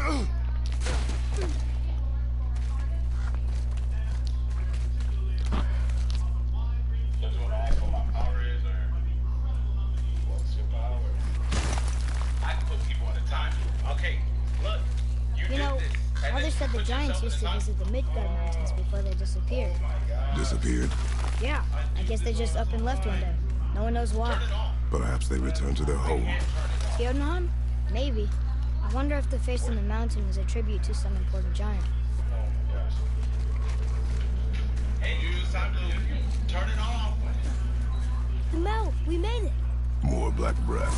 You know, others said the Giants used to visit the Midgard Mountains before they disappeared. Disappeared? Yeah, I guess they just up and left one day. No one knows why. Perhaps they returned to their home. Jotunheim? Maybe. I wonder if the face on the mountain was a tribute to some important giant. Hey, it's time to turn it off. Mel, we made it. More black breath.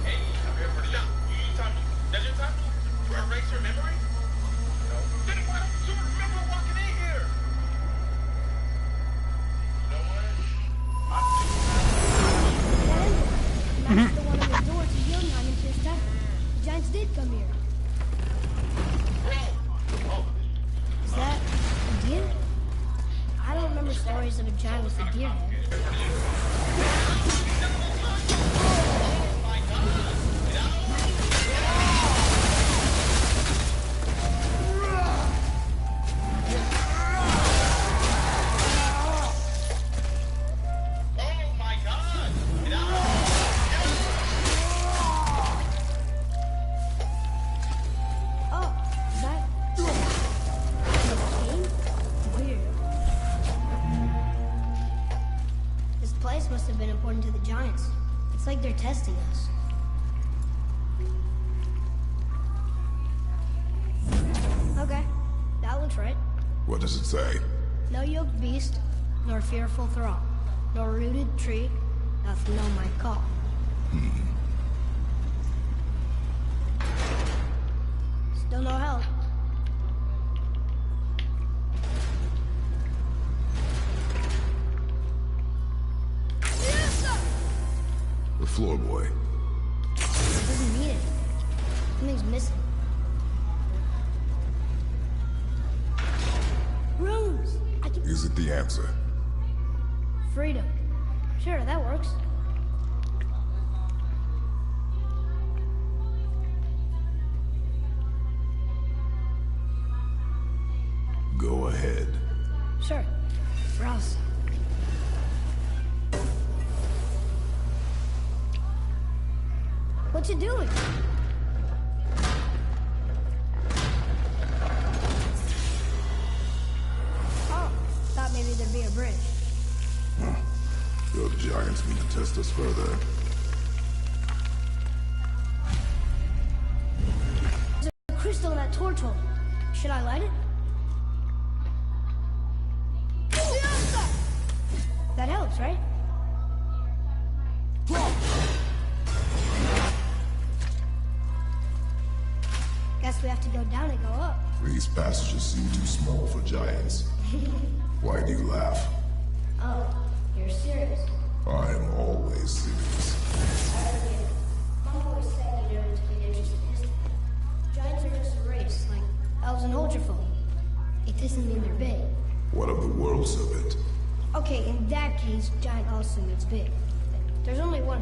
Hey, I'm here for the job. Does your time to erase your memory? No. Then why don't you remember walking in here? You know what? That's the one on the door to Jotunheim into his temple. The Giants did come here. Is that a deer? I don't remember stories of a giant with a deer head. Must have been important to the Giants. It's like they're testing us. Okay, that looks right. What does it say? No yoked beast, nor fearful thrall, nor rooted tree, doth know my call. Still no help. The floor boy. It doesn't mean it. Something's missing. Runes! Is it the answer? Freedom. Sure, that works. Go ahead. Sure. Browse. What you doing? Oh, thought maybe there'd be a bridge. The Giants mean to test us further. There's a crystal in that torch hole. Should I light it? That helps, right? Guess we have to go down and go up. These passages seem too small for giants. Why do you laugh? Oh, you're serious? I am always serious. I forget it. Mom always said you never took an interest in history. Giants are just a race, like elves and Ultrafolk. It doesn't mean they're big. What of the world serpent? Okay, in that case, giant also means big. There's only one.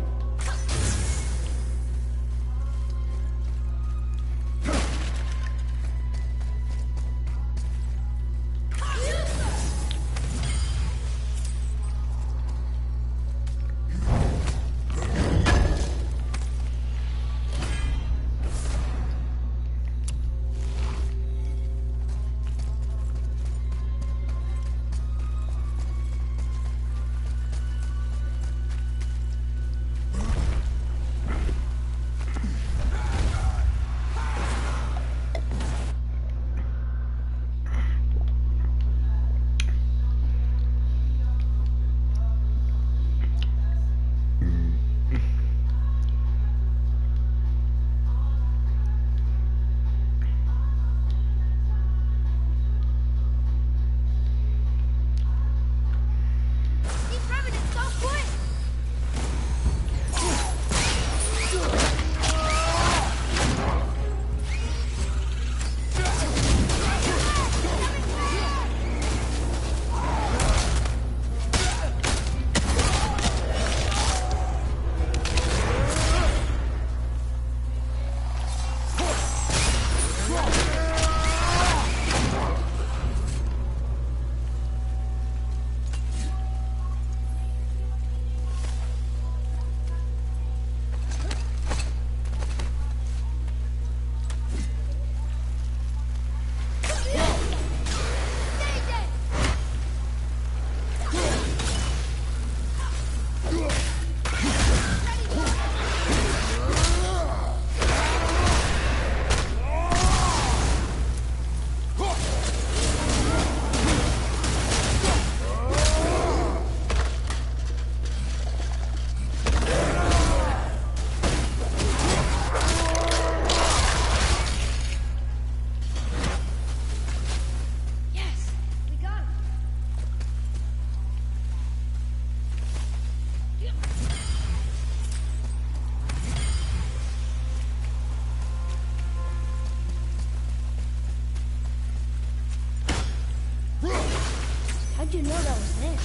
How'd you know that was there?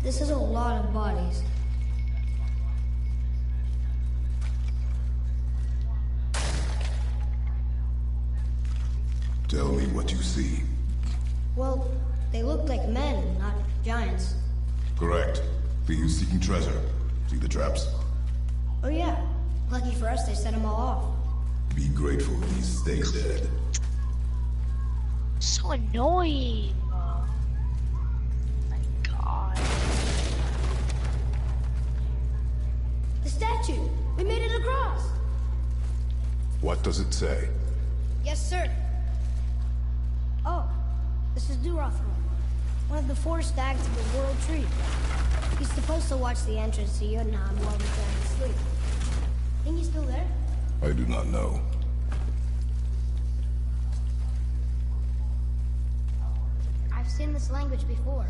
This is a lot of bodies. Tell me what you see. Well, they look like men, not giants. Correct. Thieves seeking treasure. See the traps? Oh yeah. Lucky for us, they set them all off. Be grateful these stay dead. So annoying. Oh my god. The statue! We made it across! What does it say? Yes, sir. Oh, this is Durothor, one of the 4 stags of the World Tree. He's supposed to watch the entrance to Jotunheim while we try to sleep. Think he's still there? I do not know. I've seen this language before.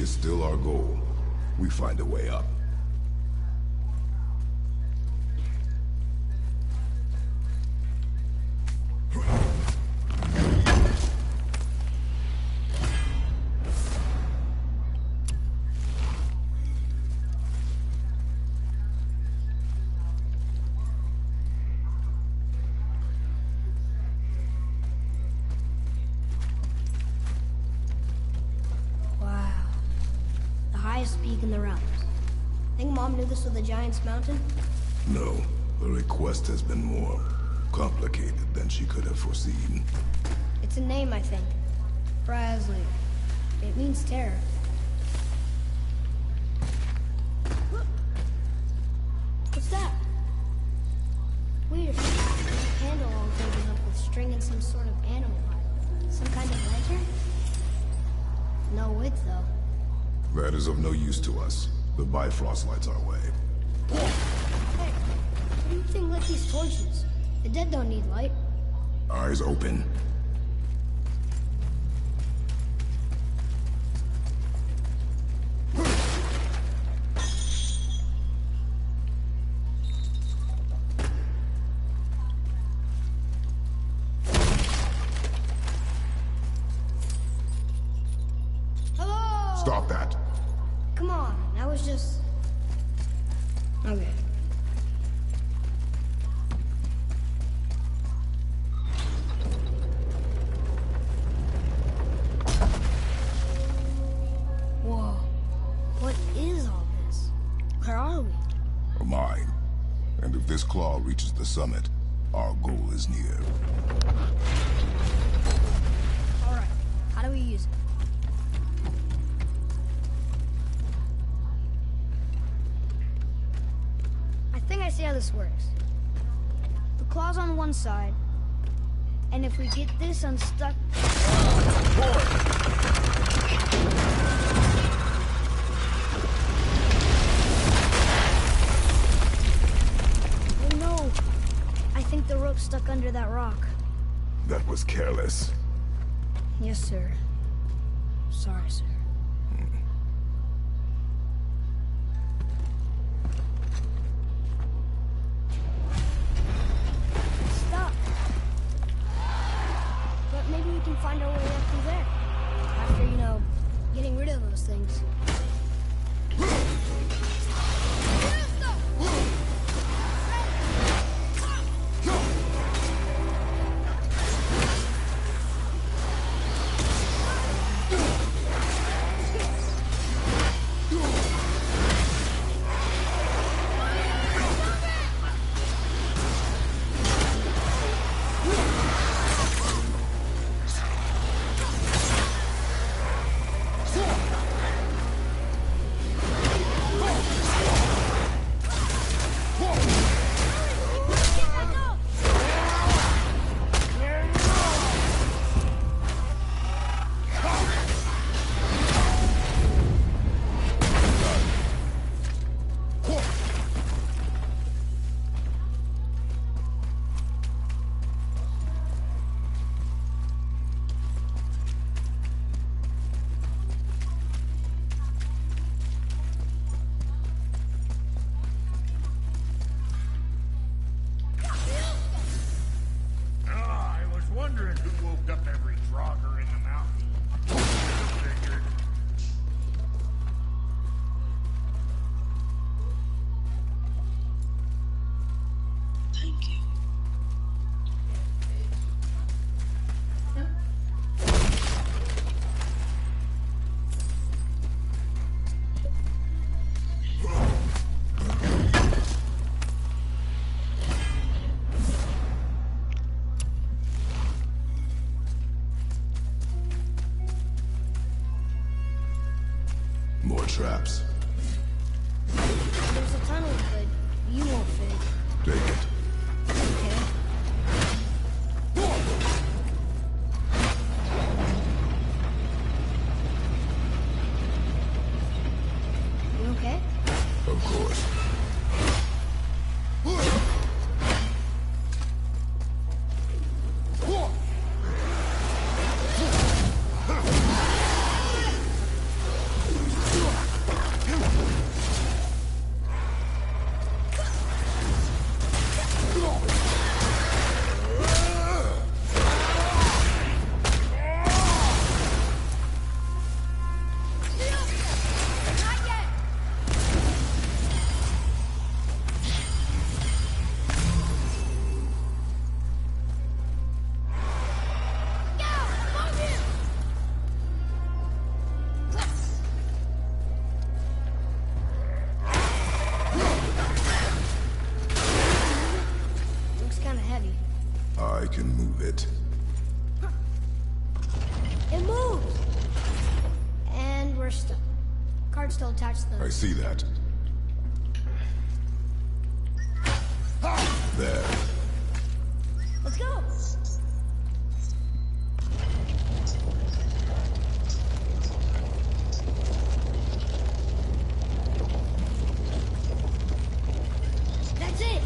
Still our goal. We find a way up. Peak in the realms. Think Mom knew this was the Giant's Mountain? No. The request has been more complicated than she could have foreseen. It's a name, I think. Frasley. It means terror. What's that? Weird. A candle all taken up with string and some sort of animal. Some kind of lantern? No wick, though. That is of no use to us. The Bifrost lights our way. Hey, what do you think lit these torches? The dead don't need light. Eyes open. Hello? Stop that. Come on, that was just... Okay. Whoa. What is all this? Where are we? A mine. And if this claw reaches the summit, our goal is near. Alright. How do we use it? I think I see how this works. The claw's on one side, and if we get this unstuck... Oh no! I think the rope's stuck under that rock. That was careless. Yes, sir. Sorry, sir. Stop. But maybe we can find our way up through there. After, you know, getting rid of those things. More traps. There's a tunnel, but you won't fit. Take it. Okay. You okay? Of course. Looks kind of heavy. I can move it. It moves! And we're stuck. Card's still attached to I the... see that. There. Let's go! That's it!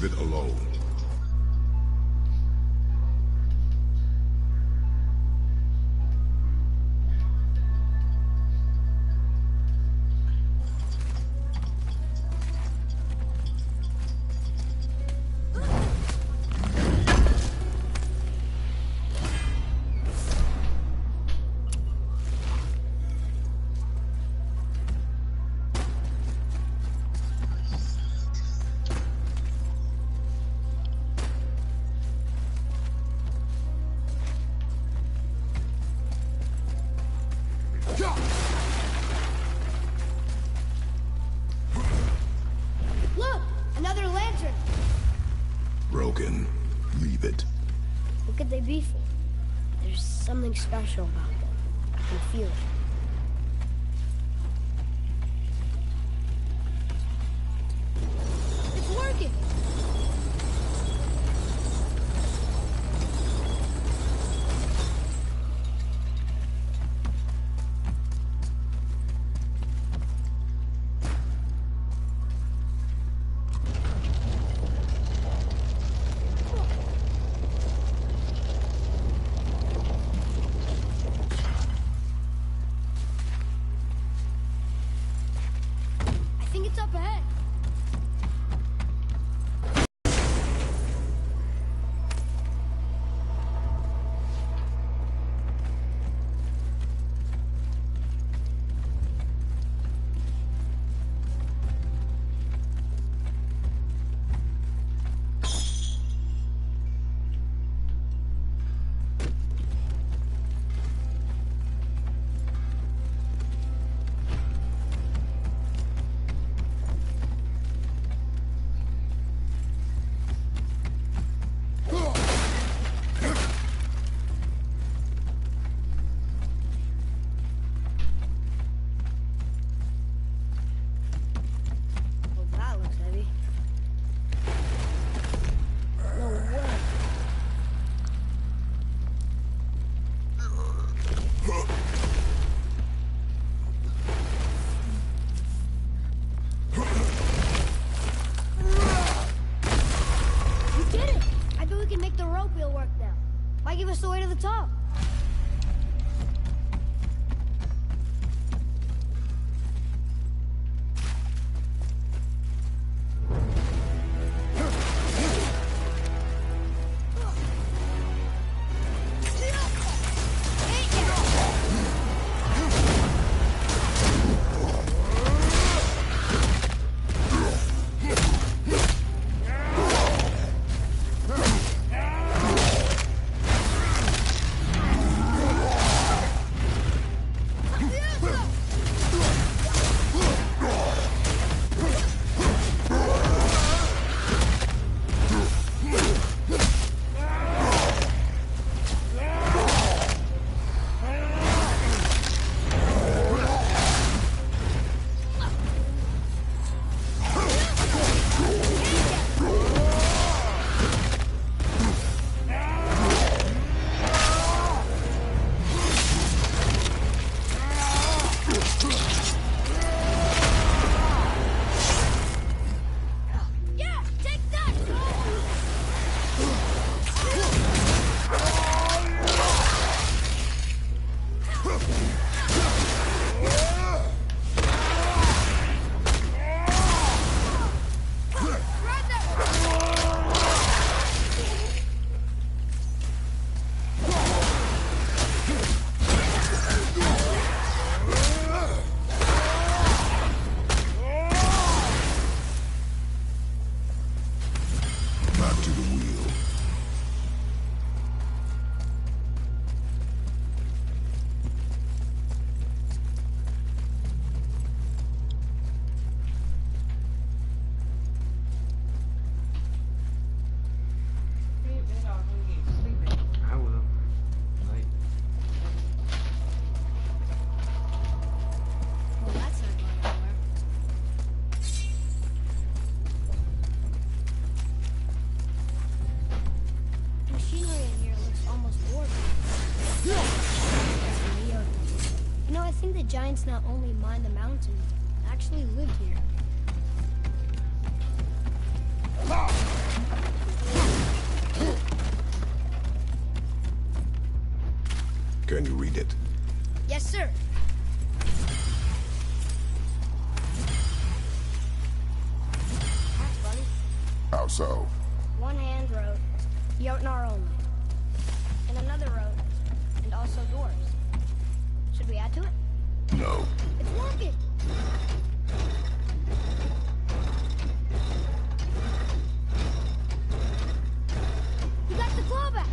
Leave it alone. Look! Another lantern! Broken. Leave it. What could they be for? There's something special about them. I can feel it. It's working! I think it's up ahead. Well, that looks heavy. No way. You did it! I bet we can make the rope wheel work now. Might give us the way to the top. Yeah, take that! Right there! Back to the wheel. I will. Like, Well, that's not going anywhere. The machinery in here looks almost morbid. You know, I think the giants not only mined the mountain, actually lived here. Can you read it? Yes, sir. That's funny. How so? One hand wrote, Jotnar only. And another wrote, and also dwarves. Should we add to it? No. It's working! You got the claw back!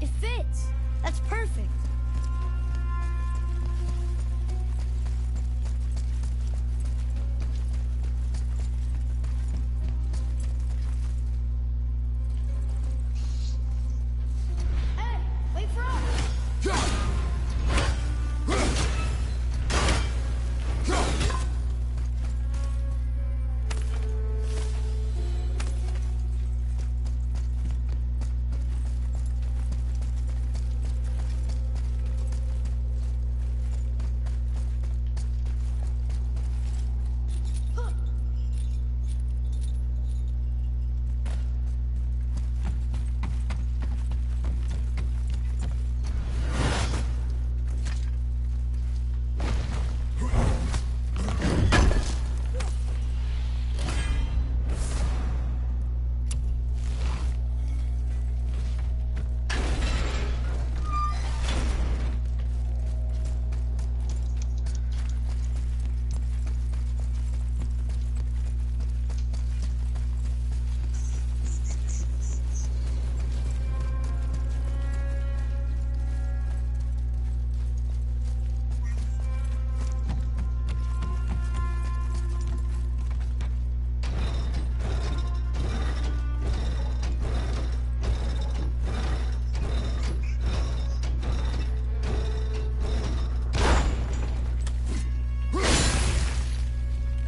It fits! That's perfect! Hey! Wait for us!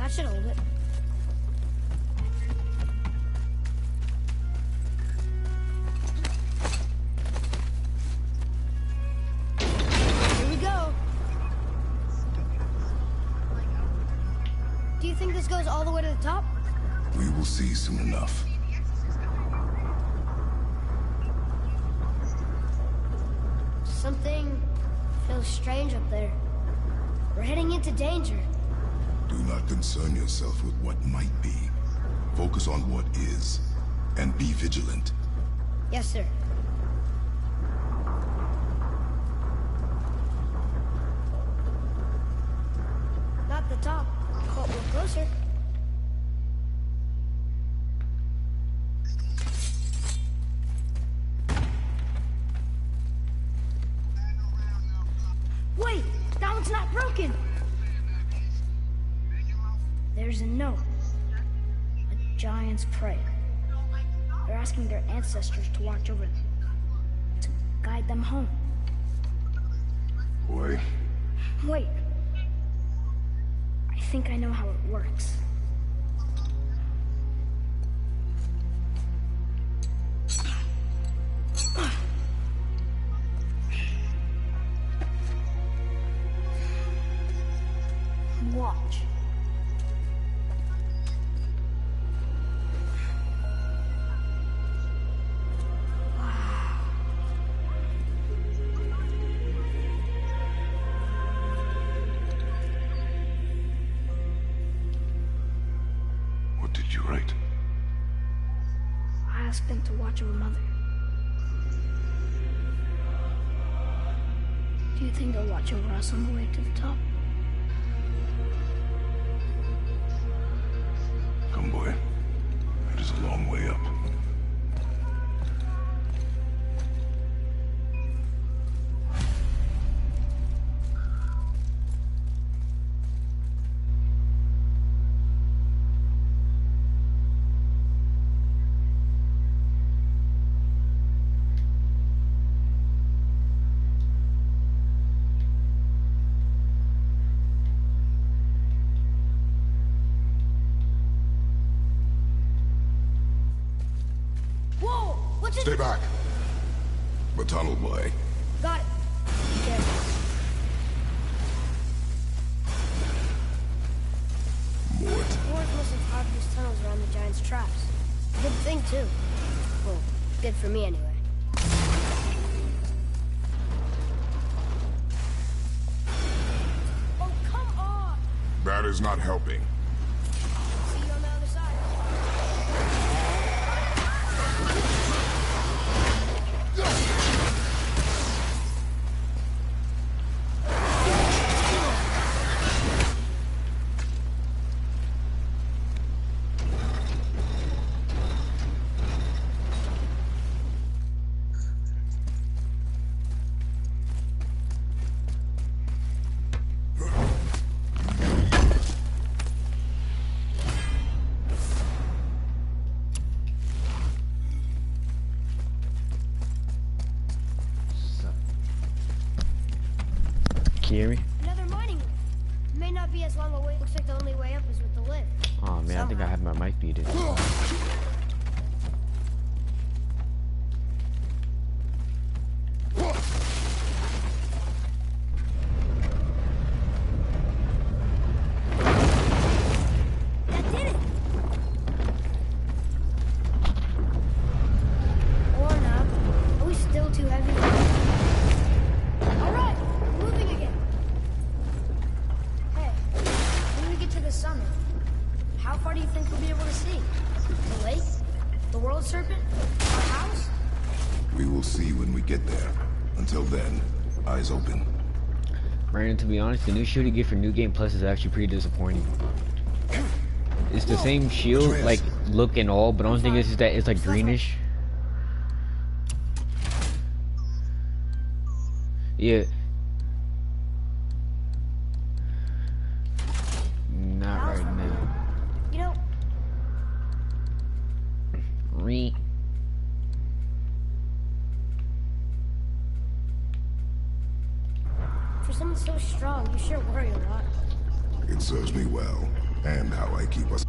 That should hold it. Here we go. Do you think this goes all the way to the top? We will see soon enough. Something feels strange up there. We're heading into danger. Do not concern yourself with what might be. Focus on what is. And be vigilant. Yes, sir. Not the top, but we're closer. Wait! That one's not broken! There's a note. A giant's prayer. They're asking their ancestors to watch over them. To guide them home. Boy, Wait. I think I know how it works. Watch. what did you write? I asked them to watch over Mother. Do you think they'll watch over us on the way to the top? Come, boy. It is a long way up. What's it? Stay back. The tunnel boy. Got it. Be careful. Mort. Wars must have carved these tunnels around the giant's traps. Good thing, too. Well, good for me, anyway. Oh, come on! That is not helping. See you on the other side. Can you hear me? Another mining lift. It may not be as long a way. Looks like the only way up is with the lift. Oh man, I think I have my mic muted. That did it! Or not. Are we still too heavy? Alright, we're moving again. Hey, when we get to the summit, how far do you think we'll be able to see? The lake? The world serpent? Our house? We will see when we get there. Until then, eyes open. Brandon, to be honest, the new shield you get for New Game Plus is actually pretty disappointing. It's the same shield, Atreus. like look and all, but the only thing is that it's like greenish. Yeah. Not right now. You know, Re. for someone so strong, you sure worry a lot. It serves me well, and how I keep us.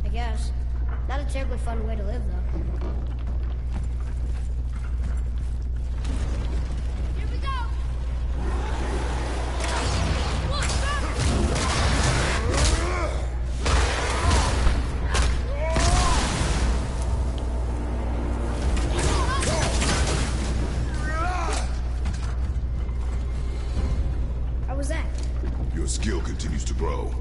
I guess. Not a terribly fun way to live, though. Here we go! How was that? Your skill continues to grow.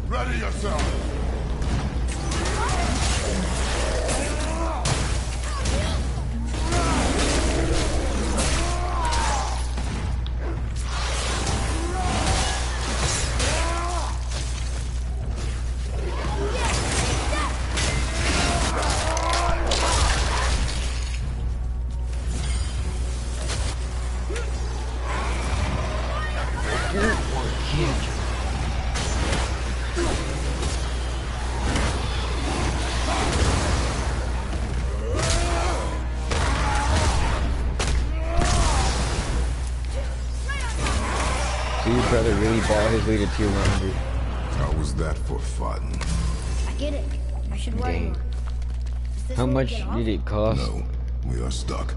Ready yourself! So your brother really bought his way to tier 100. How was that for fun? I get it. I should worry Dang. more. Is this How where we much get off? did it cost? No, we are stuck.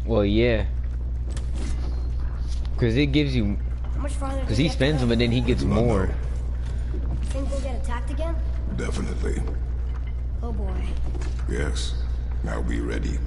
Well, yeah. Because it gives you... How much farther? Because he spends them and then he gets more. Think we'll get attacked again? Definitely. Oh boy. Yes. Now be ready.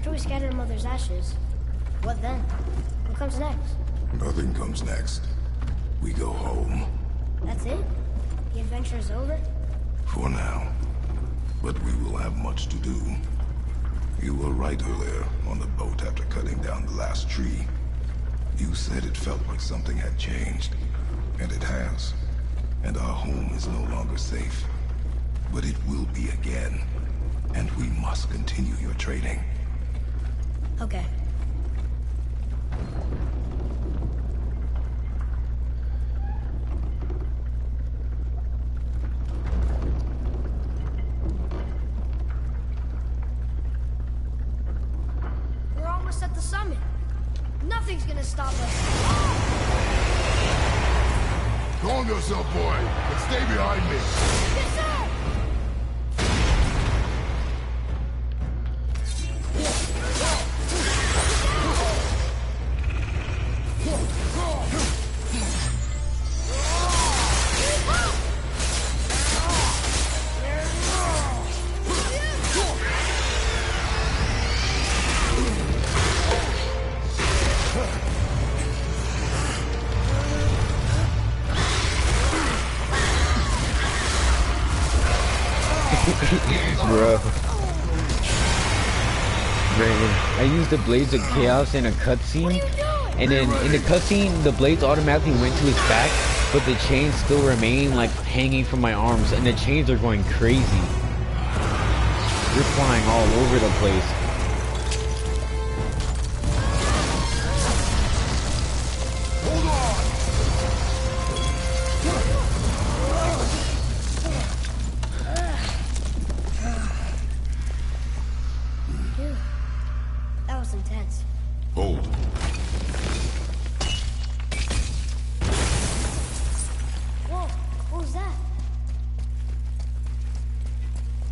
After we scatter Mother's ashes, what then? What comes next? Nothing comes next. We go home. That's it? The adventure is over? For now. But we will have much to do. You were right earlier on the boat after cutting down the last tree. You said it felt like something had changed. And it has. And our home is no longer safe. But it will be again. And we must continue your training. Okay. We're almost at the summit. Nothing's gonna stop us. Calm yourself, boy, and stay behind me. Yes, sir! Bro. Brandon, I used the Blades of Chaos in a cutscene, and then in the cutscene, the blades automatically went to his back, but the chains still remain like hanging from my arms, and the chains are going crazy. You're flying all over the place. Hold on! Phew. That was intense. Hold. Whoa, what was that?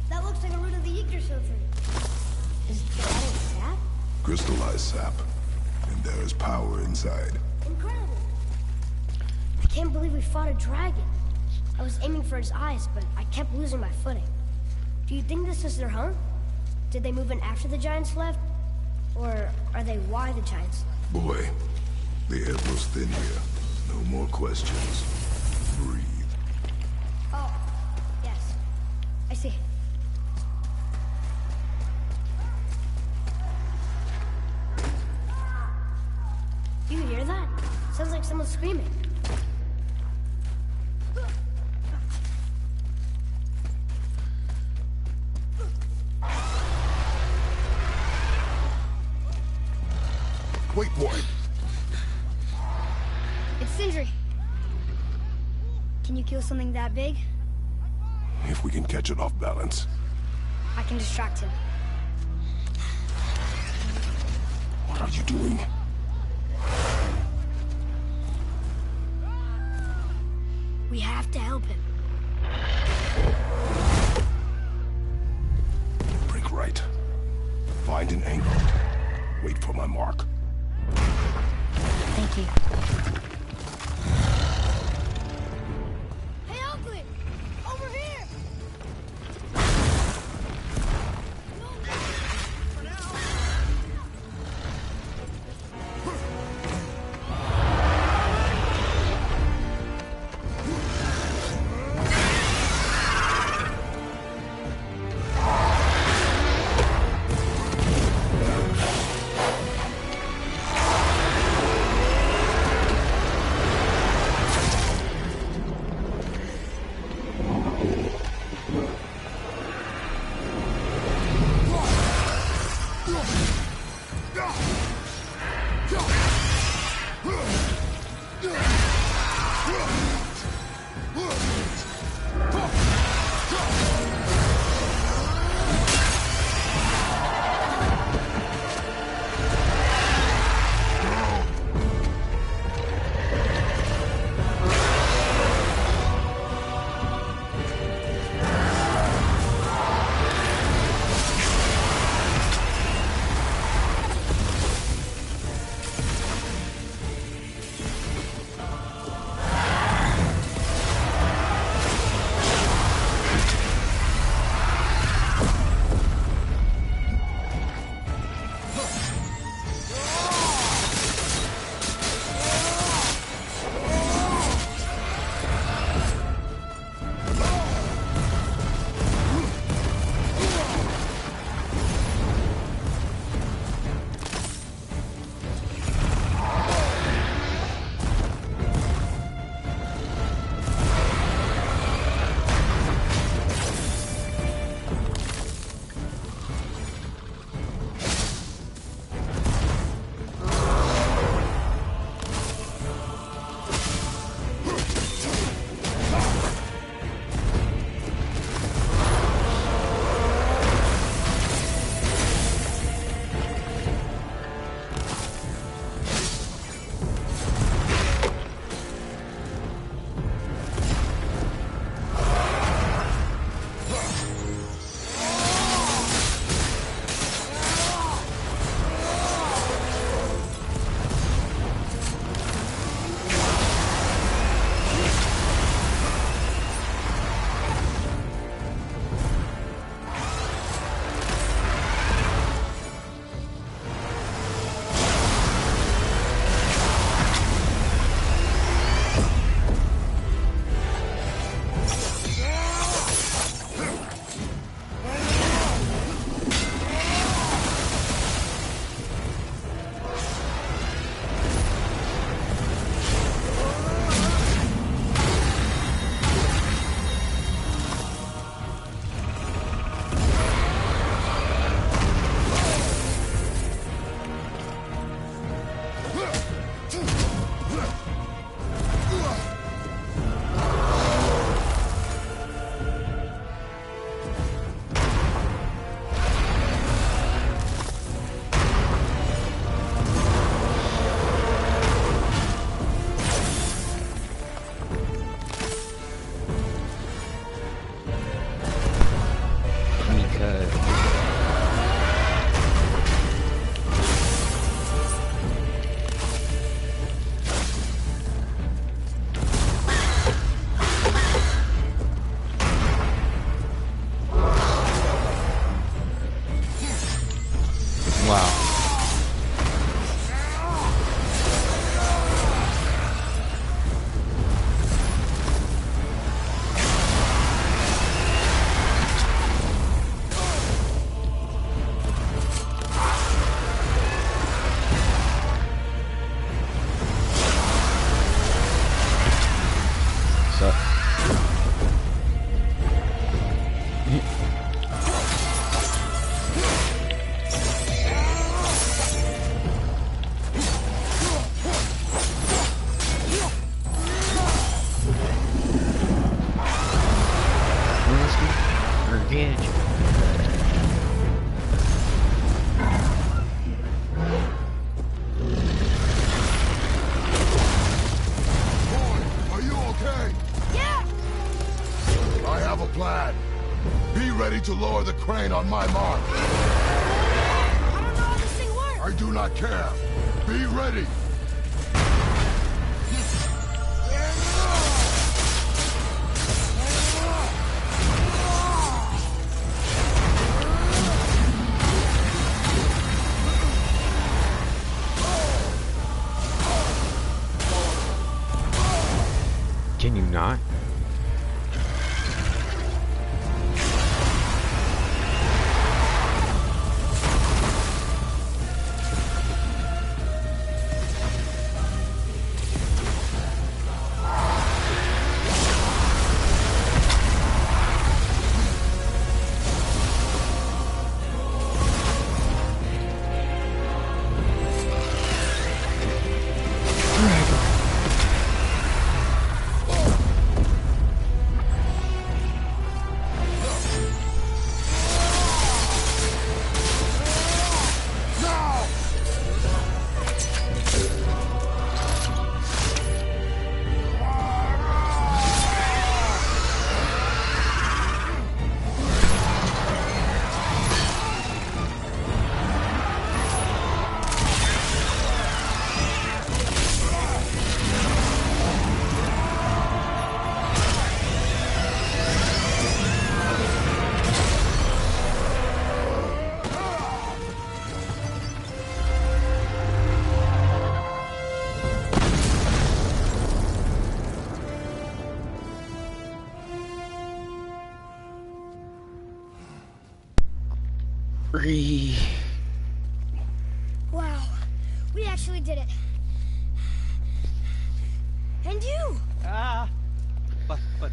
That looks like a root of the Yggdrasil tree. Is that a sap? Crystallized sap. And there is power inside. Incredible. I can't believe we fought a dragon. I was aiming for his eyes, but I kept losing my footing. Do you think this is their home? Did they move in after the giants left? Or are they why the giants left? Boy, the air was thin here. No more questions. Breathe. Oh, yes. I see. Do you hear that? Sounds like someone screaming. Wait, boy. It's Sindri. Can you kill something that big? If we can catch it off balance. I can distract him. What are you doing? We have to help him. Break right. Find an angle. Wait for my mark. Thank you. Hey, Oakley! Over here! crane on my mark. I don't know how this thing works. I do not care. Be ready. Can you not? Wow, we actually did it. And you!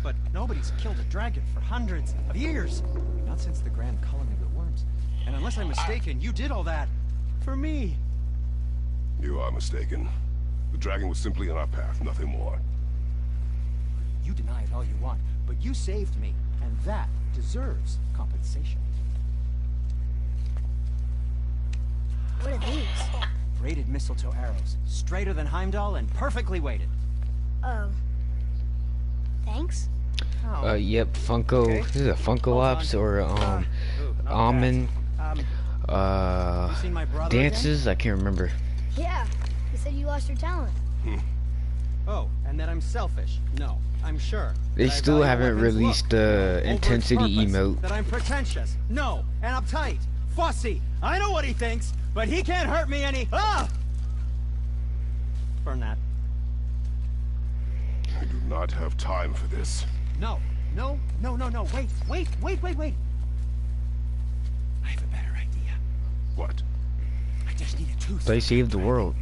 But nobody's killed a dragon for hundreds of years. Not since the Grand Culling of the Worms. And unless I'm mistaken, you did all that for me. You are mistaken. The dragon was simply in our path, nothing more. You deny it all you want, but you saved me, and that deserves compensation. What are these? Braided mistletoe arrows, straighter than Heimdall and perfectly weighted. Oh. Thanks? Oh. Yep, Funko. Okay. This is a Funko Ops or Ooh, not Almond. bad. You seen my brother Dances. I can't remember. Yeah. You said you lost your talent. Again? Oh, and that I'm selfish. No, I'm sure. They That I still value haven't weapons' released look, the over its intensity purpose, emote. That I'm pretentious. No, and uptight. Fussy. I know what he thinks, but he can't hurt me any. Ah! Burn that. I do not have time for this. No. Wait. I have a better idea. What? I just need a tooth. They saved the world.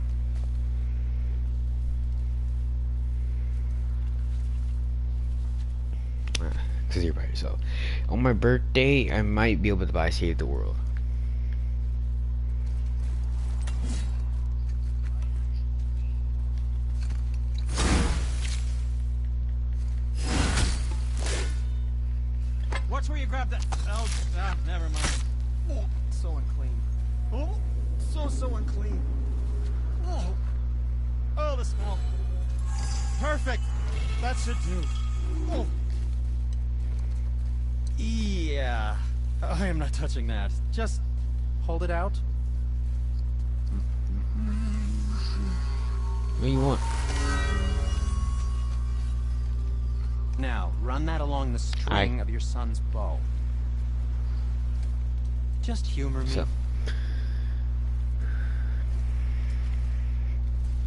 Because you're by yourself. On my birthday, I might be able to buy Save the World. Watch where you grab that. Oh, never mind. Oh, so unclean. Oh, so unclean. Oh, the smell. Perfect. That should do. Oh. Yeah. I am not touching that. Just hold it out. What do you want? Now, run that along the string Aye. of your son's bow. Just humor me. So.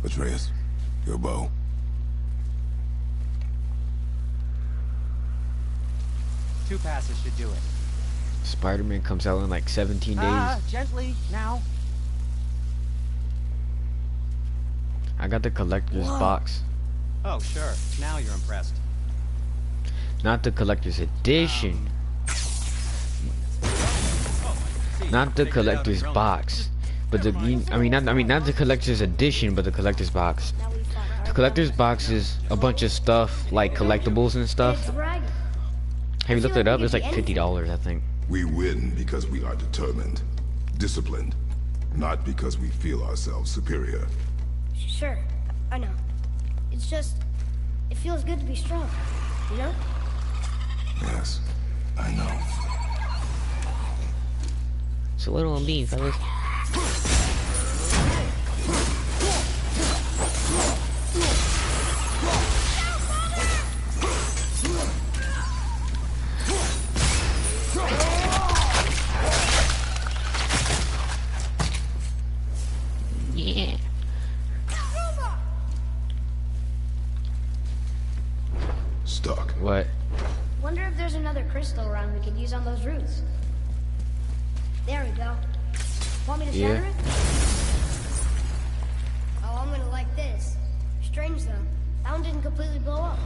Atreus, your bow. Two passes should do it. Spider-Man comes out in like 17 days. Gently, now. I got the collector's box. Oh, sure. Now you're impressed. Not the collector's edition. Not the collector's box. But the not the collector's edition, but the collector's box. Now we fought. The collector's box is a bunch of stuff like collectibles and stuff. Dragon. Have you looked it up? It's like $50, I think. We win because we are determined, disciplined, not because we feel ourselves superior. Sure, I know. It's just, it feels good to be strong, you know? Yes, I know. It's a little on me, fellas. Yeah. Stuck. What? Wonder if there's another crystal around we could use on those roots. There we go. Want me to shatter it? Oh, I'm gonna like this. Strange though. That one didn't completely blow up.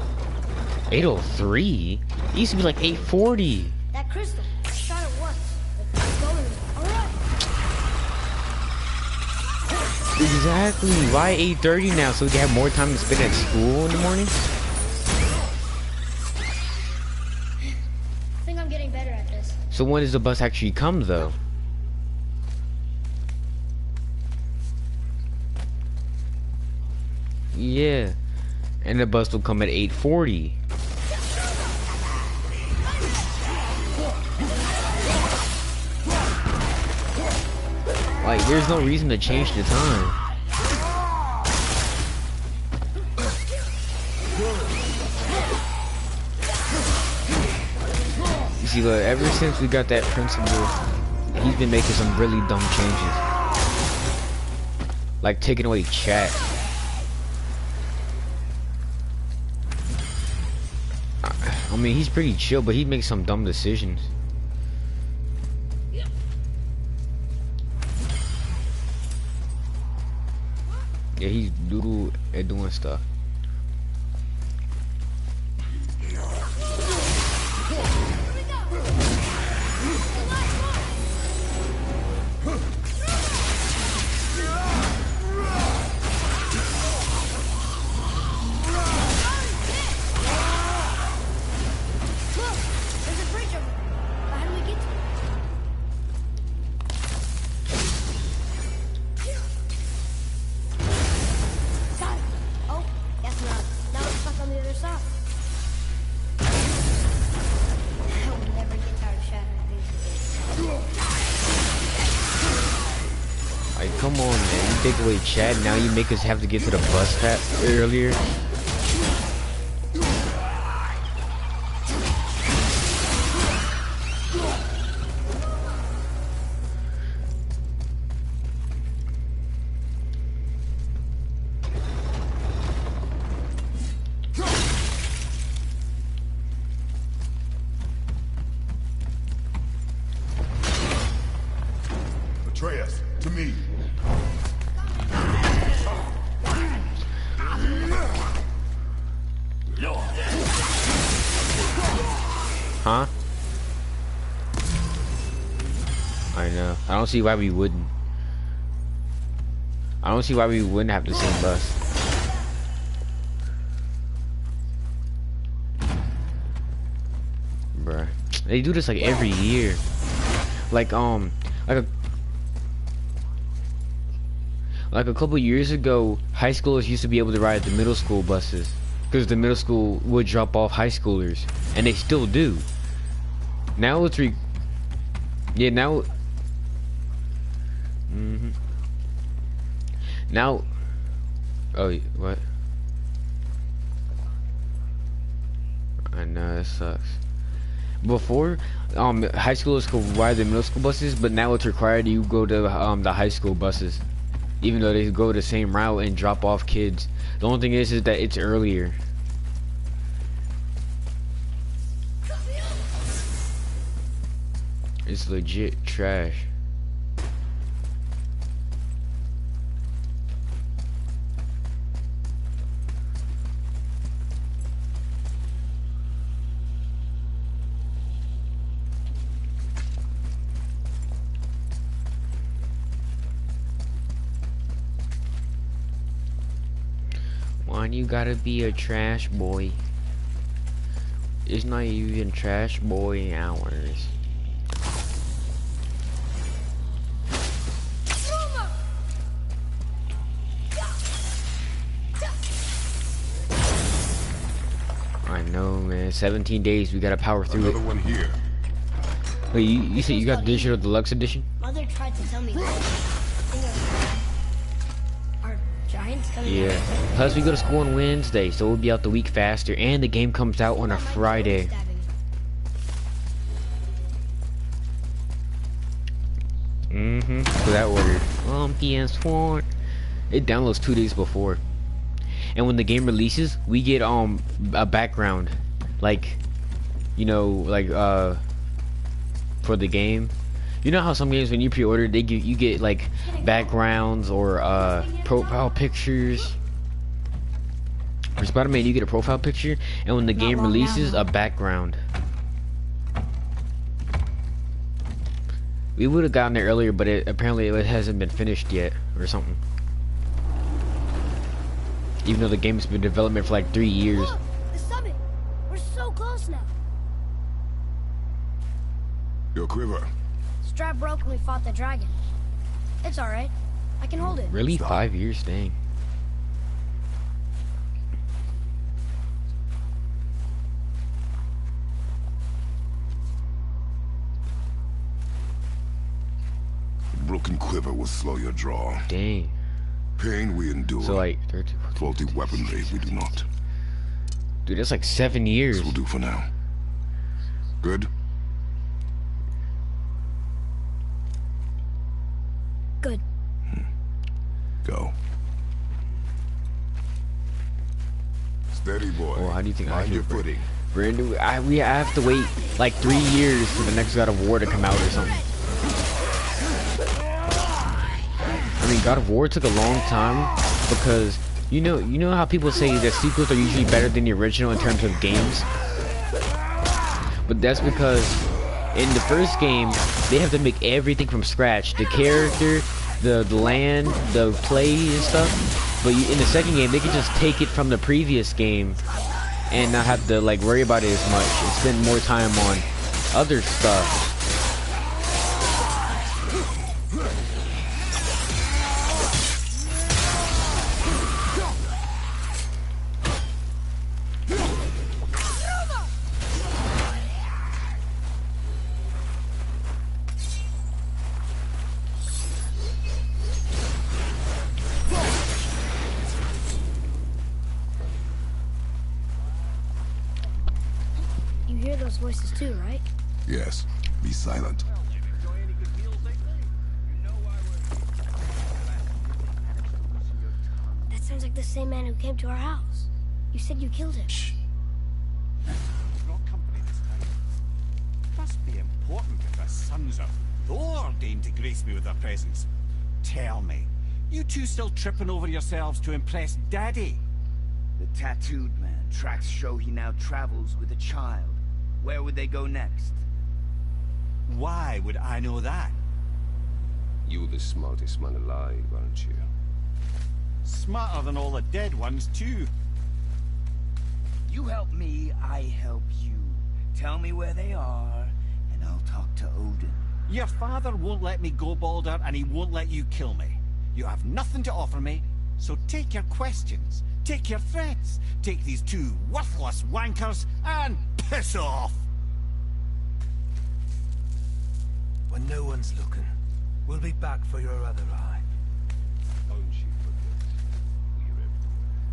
803? It used to be like 840. That crystal. I shot it once. It's going. Alright. Exactly. Why 8:30 now? So we can have more time to spend at school in the morning? I think I'm getting better at this. So when does the bus actually come though? Yeah. And the bus will come at 8:40. Like, there's no reason to change the time. You see, look, ever since we got that principal, he's been making some really dumb changes. Like taking away chat. I mean, he's pretty chill, but he makes some dumb decisions. Yeah, he's doodle at doing stuff. Come on, man. You take away chat, now you make us have to get to the bus stop earlier. Atreus, to me. Huh? I know. I don't see why we wouldn't. I don't see why we wouldn't have the same bus. Bruh. They do this like every year. Like a couple years ago, high schoolers used to be able to ride the middle school buses because the middle school would drop off high schoolers, and they still do. Now it's yeah, now now oh, what? I know, that sucks. Before, high schoolers could ride the middle school buses, but now it's required you go to the high school buses, even though they go the same route and drop off kids. The only thing is that it's earlier. It's legit trash. Why you gotta be a trash boy? It's not even trash boy hours. I know, man. 17 days, we gotta power through Another one here. it. Wait, you said you got digital deluxe edition? Mother tried to tell me are giants coming Yeah. out? Plus, we go to school on Wednesday, so we'll be out the week faster, and the game comes out on a Friday. So that ordered. PS4. It downloads 2 days before. And when the game releases, we get a background, like, you know, like for the game. You know how some games when you pre-order, you get like backgrounds or profile pictures. For Spider-Man, you get a profile picture, and when the game releases, a background. We would have gotten there earlier, but apparently it hasn't been finished yet, or something. Even though the game's been in development for like 3 years. Look, the summit. We're so close now. Your quiver. Strap broke when we fought the dragon. It's all right. I can hold it. Really? Stop. 5 years? Dang. Broken quiver will slow your draw. Dang. Pain we endure. So like 13, 14, Faulty weaponry we do not. dude, that's like 7 years. This will do for now. Good? Good. Go. Steady, boy. Oh, how do you think I Mind should your break? footing. Brandon, we have to wait like 3 years for the next God of War to come out or something. I mean, God of War took a long time because you know how people say that sequels are usually better than the original in terms of games. But that's because in the first game they have to make everything from scratch, the character, the land, the play and stuff. But in the second game they can just take it from the previous game and not have to like worry about it as much and spend more time on other stuff. You hear those voices too, right? Yes. Be silent. That sounds like the same man who came to our house. You said you killed him. Shh. Brought company this time. Must be important if the sons of Thor deign to grace me with their presence. Tell me, you two still tripping over yourselves to impress Daddy? The tattooed man. Tracks show he now travels with a child. Where would they go next? Why would I know that? You're the smartest man alive, aren't you? Smarter than all the dead ones, too. You help me, I help you. Tell me where they are, and I'll talk to Odin. Your father won't let me go, Baldur, and he won't let you kill me. You have nothing to offer me, so take your questions, take your threats, take these two worthless wankers, and piss off! When no one's looking, we'll be back for your other eye. Don't you forget. We're everywhere.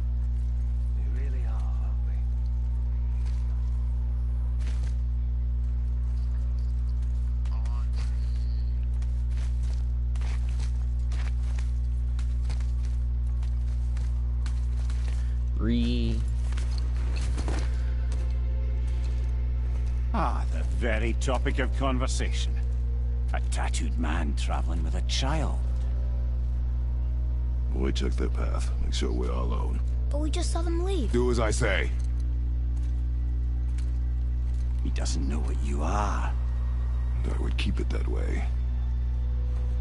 We really are, aren't we? Ah, the very topic of conversation. A tattooed man traveling with a child. Boy, check their path. Make sure we're all alone. But we just saw them leave. Do as I say. He doesn't know what you are. I would keep it that way.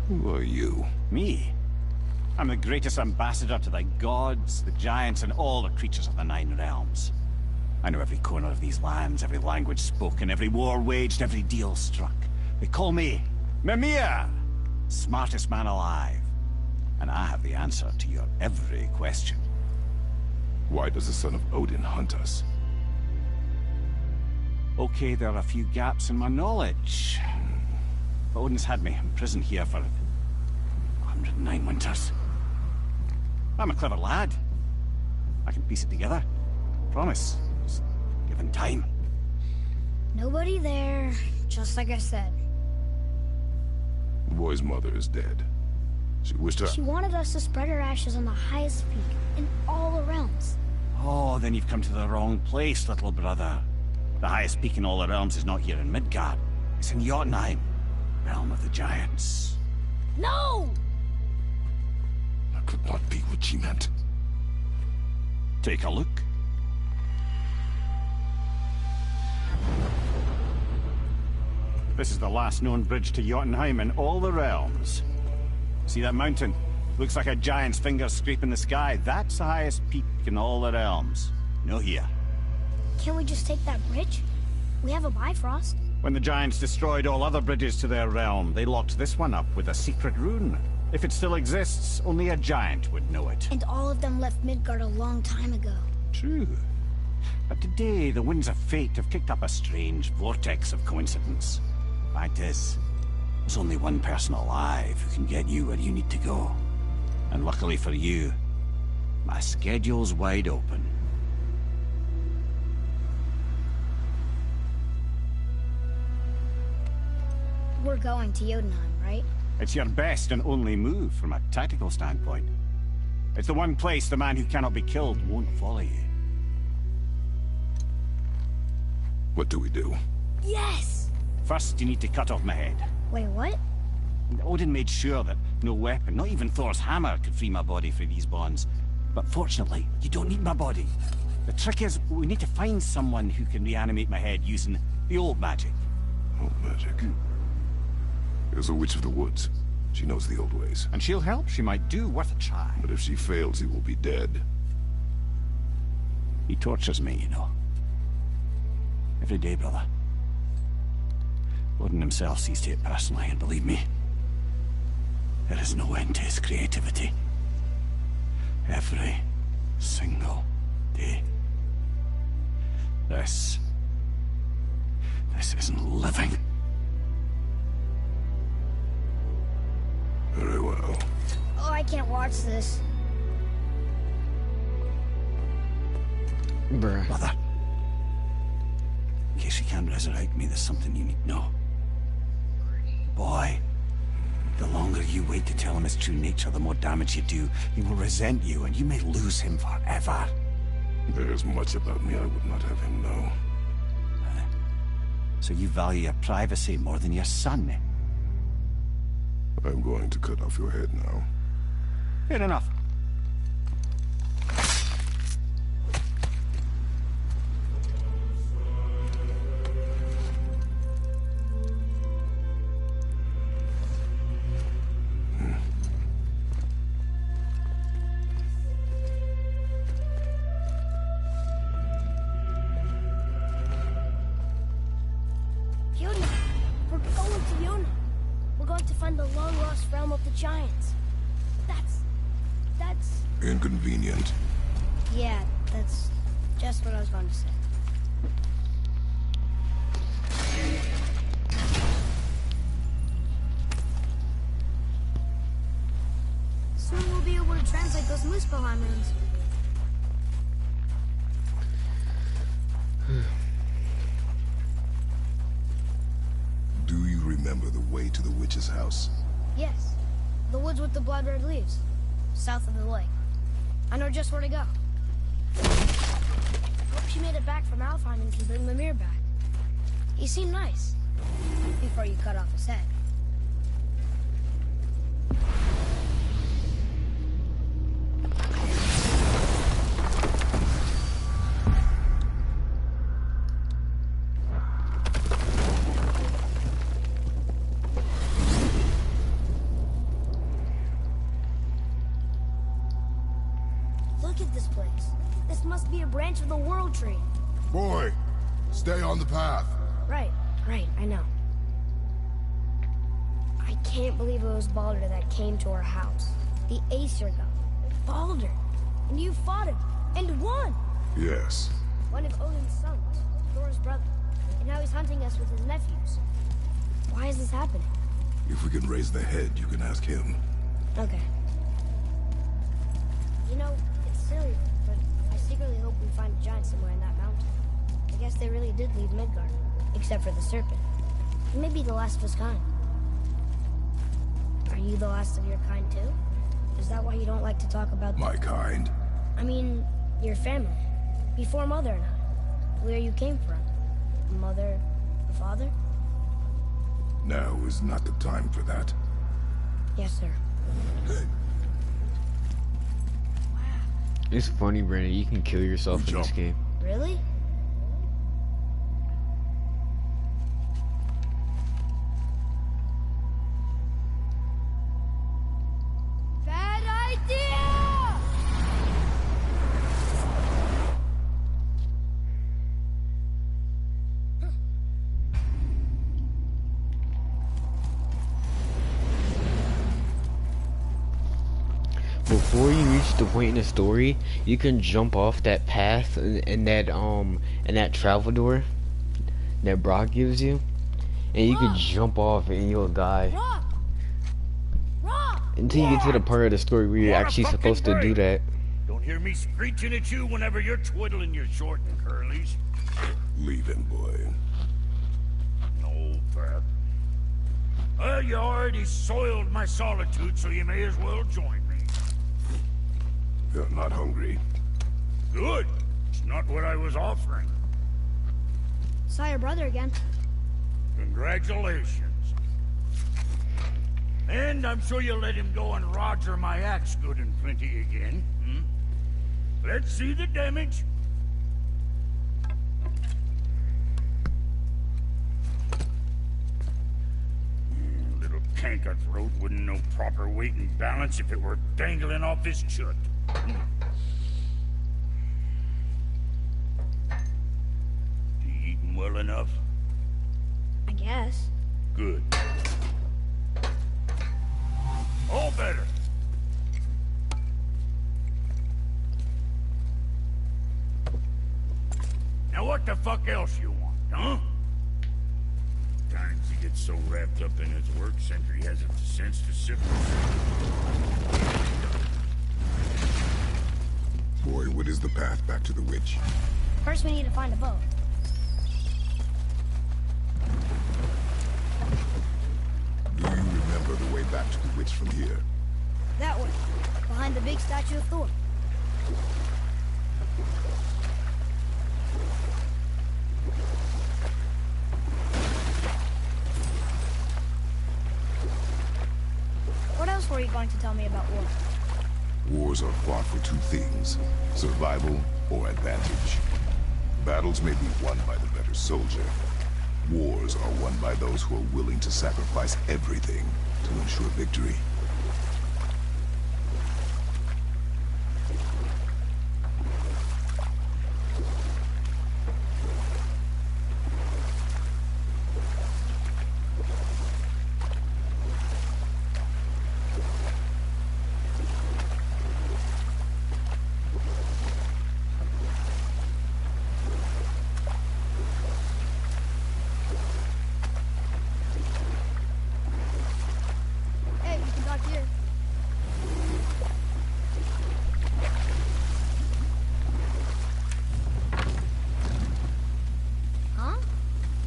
Who are you? Me? I'm the greatest ambassador to the gods, the giants, and all the creatures of the Nine Realms. I know every corner of these lands, every language spoken, every war waged, every deal struck. They call me Mimir, smartest man alive. And I have the answer to your every question. Why does the son of Odin hunt us? Okay, there are a few gaps in my knowledge. But Odin's had me in prison here for 109 winters. I'm a clever lad. I can piece it together. Promise. Just given time. Nobody there, just like I said. The boy's mother is dead. She wished her... She wanted us to spread her ashes on the highest peak in all the realms. Oh, then you've come to the wrong place, little brother. The highest peak in all the realms is not here in Midgard. It's in Jotunheim, realm of the giants. No! That could not be what she meant. Take a look. This is the last known bridge to Jotunheim in all the realms. See that mountain? Looks like a giant's finger scraping the sky. That's the highest peak in all the realms. No here. Can't we just take that bridge? We have a Bifrost. When the giants destroyed all other bridges to their realm, they locked this one up with a secret rune. If it still exists, only a giant would know it. And all of them left Midgard a long time ago. True. But today, the winds of fate have kicked up a strange vortex of coincidence. Fact is, there's only one person alive who can get you where you need to go. And luckily for you, my schedule's wide open. We're going to Jotunheim, right? It's your best and only move from a tactical standpoint. It's the one place the man who cannot be killed won't follow you. What do we do? Yes! First, you need to cut off my head. Wait, what? Odin made sure that no weapon, not even Thor's hammer, could free my body from these bonds. But fortunately, you don't need my body. The trick is, we need to find someone who can reanimate my head using the old magic. Old magic? There's a witch of the woods. She knows the old ways. And she'll help. She might do worth a try. But if she fails, he will be dead. He tortures me, you know. Every day, brother. Odin himself sees to it personally, and believe me, there is no end to his creativity. Every single day. This isn't living. Very well. Oh, I can't watch this. Bruh. Brother, in case you can't resurrect me, there's something you need to know. Boy, the longer you wait to tell him his true nature, the more damage you do. He will resent you, and you may lose him forever. There's much about me I would not have him know. So you value your privacy more than your son? I'm going to cut off your head now. Fair enough. Giants. That's... Inconvenient. Yeah, that's just what I was going to say. Soon we'll be able to translate those Muspelheim runes. Do you remember the way to the witch's house? Yes. The woods with the blood-red leaves. South of the lake. I know just where to go. Hope she made it back from Alfheim and can bring Mimir back. He seemed nice. Before you cut off his head. Branch of the World Tree. Boy, stay on the path. Right, I know. I can't believe it was Baldur that came to our house. The Aesir god. Baldur. And you fought him. And won! Yes. One of Odin's sons. Thor's brother. And now he's hunting us with his nephews. Why is this happening? If we can raise the head, you can ask him. Okay. You know, it's silly, but I secretly hope we find a giant somewhere in that mountain. I guess they really did leave Midgard, except for the serpent. He may be the last of his kind. Are you the last of your kind too? Is that why you don't like to talk about My kind? I mean, your family. Before Mother and I. Where you came from. Mother, father? Now is not the time for that. Yes, sir. It's funny, Brandon. You can kill yourself in this game. Really? Bad idea! Before you reach the point in the story, you can jump off that path and that travel door that Brock gives you, and you can jump off and you'll die. Until you get to the part of the story where you're actually supposed to do that. Don't hear me screeching at you whenever you're twiddling your short and curlies. Leave him, boy. No, Pat. Well, you already soiled my solitude, so you may as well join me. You're not hungry. Good. It's not what I was offering. Saw your brother again. Congratulations. And I'm sure you'll let him go and Roger my axe good and plenty again. Hmm? Let's see the damage. Little canker throat wouldn't know proper weight and balance if it were dangling off his chut. You eating well enough? I guess. Good. All better. Now what the fuck else you want, huh? Times he gets so wrapped up in his work, Sentry hasn't the sense to sift. Boy, what is the path back to the witch? First we need to find a boat. Do you remember the way back to the witch from here? That way. Behind the big statue of Thor. What else were you going to tell me about war? Wars are fought for two things, survival or advantage. Battles may be won by the better soldier. Wars are won by those who are willing to sacrifice everything to ensure victory.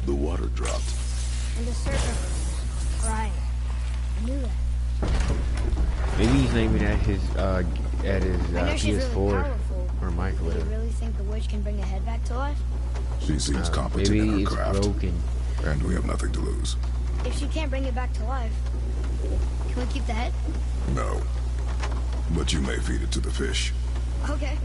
The water dropped. And the serpent was crying. I knew that. Maybe he's not even at his I know she's really PS4 powerful. or mic or Do you whatever. really think the witch can bring a head back to life? She seems competent maybe in her it's craft. broken. And we have nothing to lose. If she can't bring it back to life, can we keep the head? No. But you may feed it to the fish. Okay.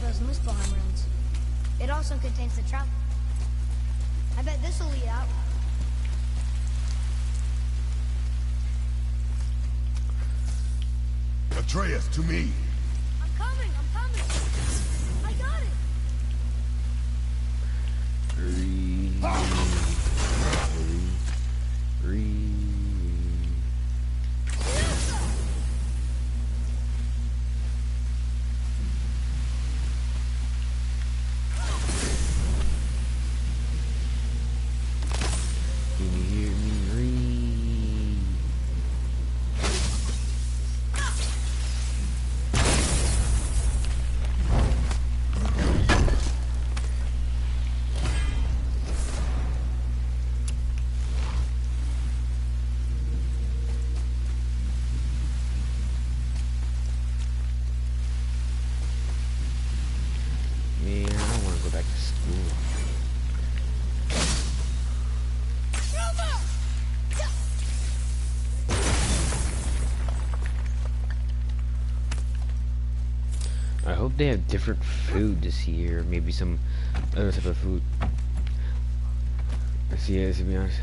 those Muspelheim runes. It also contains the trap. I bet this will lead out. Atreus, to me. I'm coming. I got it. Can you hear me ring? Man, I don't want to go back to school. I hope they have different food this year. Maybe some other type of food. Let's see, to be honest.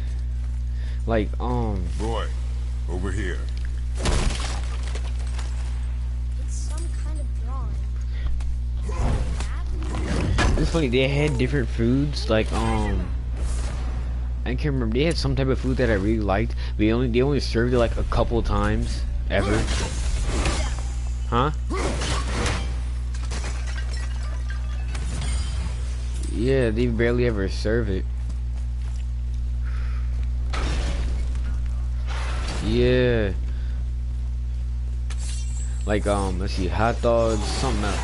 Like, Boy, over here. It's some kind of drawing. it's funny, they had different foods, like, I can't remember, they had some type of food that I really liked, but they only served it like a couple times, ever. Huh? Yeah, they barely ever serve it. Yeah. Like, let's see, hot dogs, something else.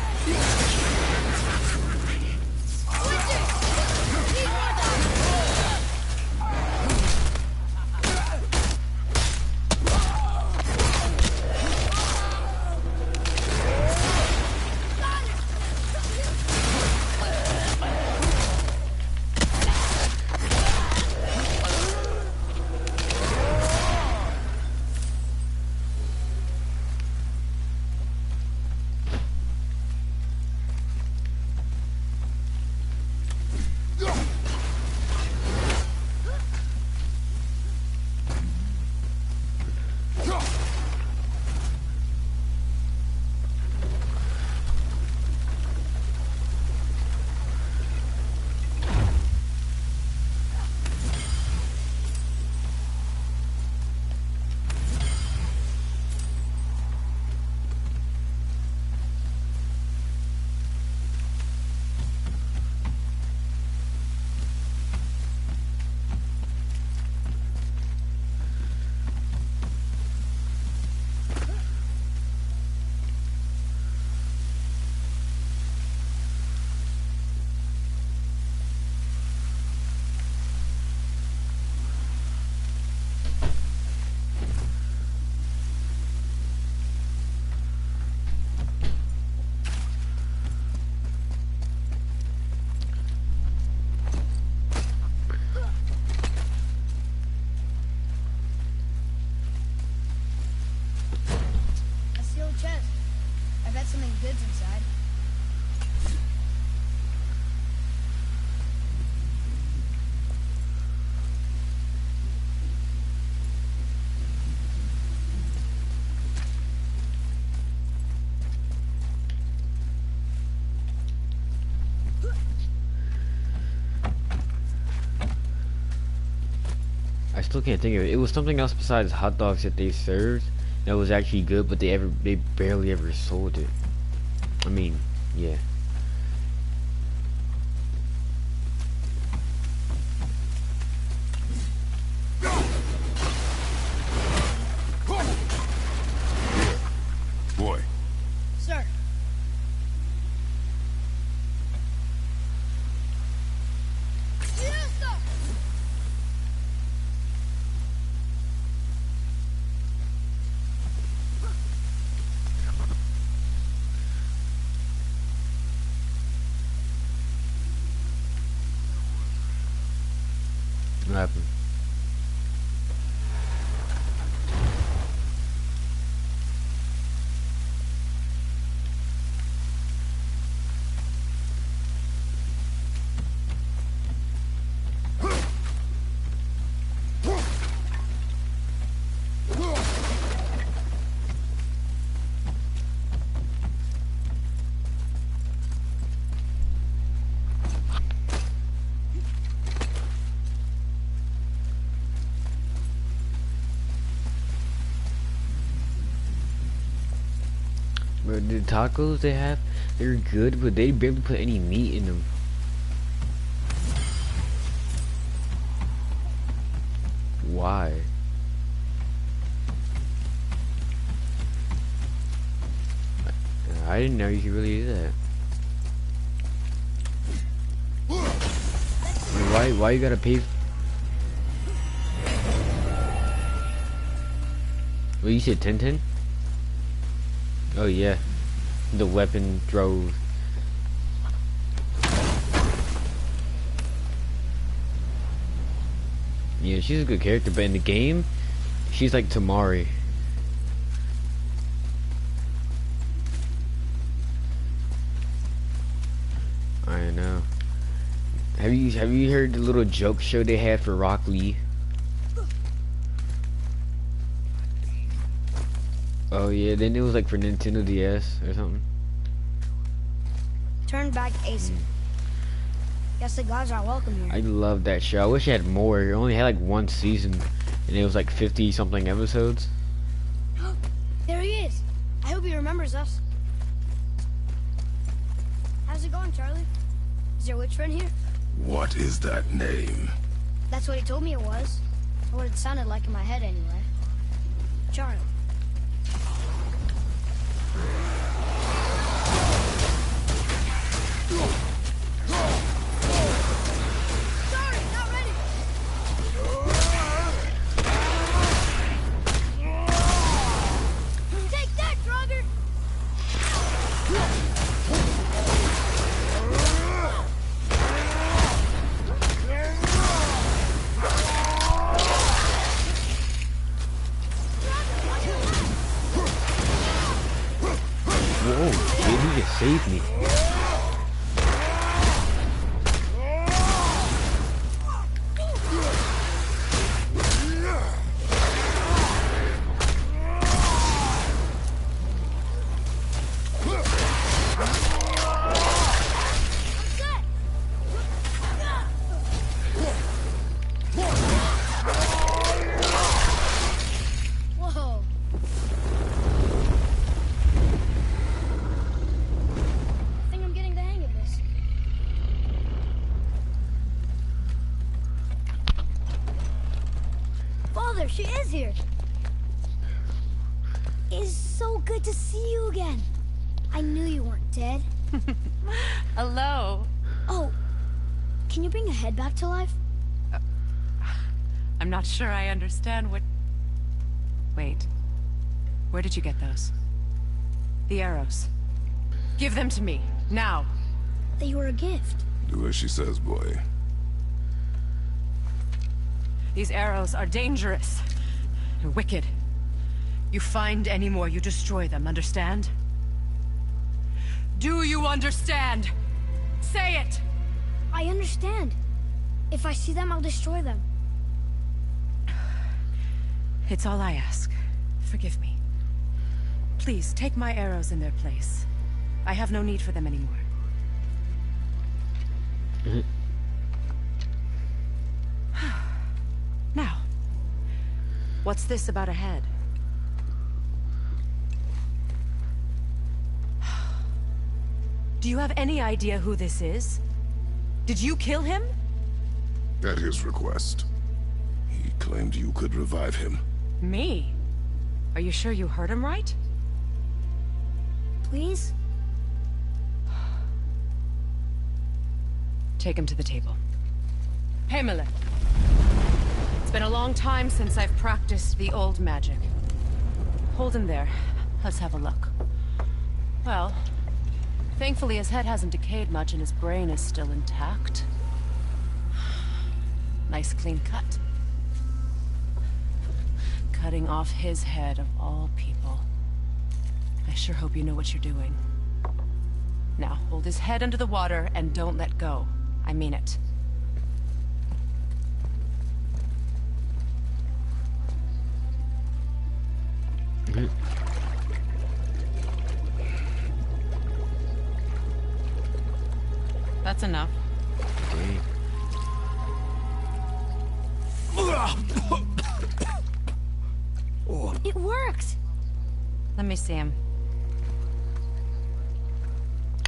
Something good's inside. I still can't think of it. It was something else besides hot dogs that they served that was actually good, but they barely ever sold it. I mean, yeah. Boy. Sir. What happened? But the tacos they have, they're good, but they barely put any meat in them. Why? I didn't know you could really do that. Why you gotta pay? Well, you said 10-10? Oh yeah, the weapon drove. Yeah, she's a good character, but in the game, she's like Tamari. I know. Have you heard the little joke show they had for Rock Lee? Oh yeah, then it was like for Nintendo DS or something. Turn back ASAP. Guess the gods are welcome here. I love that show. I wish it had more. It only had like one season, and it was like 50 something episodes. There he is. I hope he remembers us. How's it going, Charlie? Is your witch friend here? What is that name? That's what he told me it was. Or what it sounded like in my head anyway. Charlie. Sorry, not ready. Take that, Draugr! Whoa, kid, he just saved me. Whoa. I think I'm getting the hang of this. Father, she is here. It's so good to see you again. I knew you weren't dead. Hello. Oh, can you bring a head back to life? I'm not sure I understand what... Wait. Where did you get those? The arrows. Give them to me, now. They were a gift. Do as she says, boy. These arrows are dangerous. They're wicked. You find any more, you destroy them, understand? Do you understand? Say it! I understand. If I see them, I'll destroy them. It's all I ask. Forgive me. Please, take my arrows in their place. I have no need for them anymore. Now, what's this about a head? Do you have any idea who this is? Did you kill him? At his request. He claimed you could revive him. Me? Are you sure you heard him right? Please? Take him to the table. Heimele. It's been a long time since I've practiced the old magic. Hold him there. Let's have a look. Well, thankfully his head hasn't decayed much and his brain is still intact. Nice clean cut. Cutting off his head of all people. I sure hope you know what you're doing. Now, hold his head under the water and don't let go. I mean it. That's enough. It worked! Let me see him.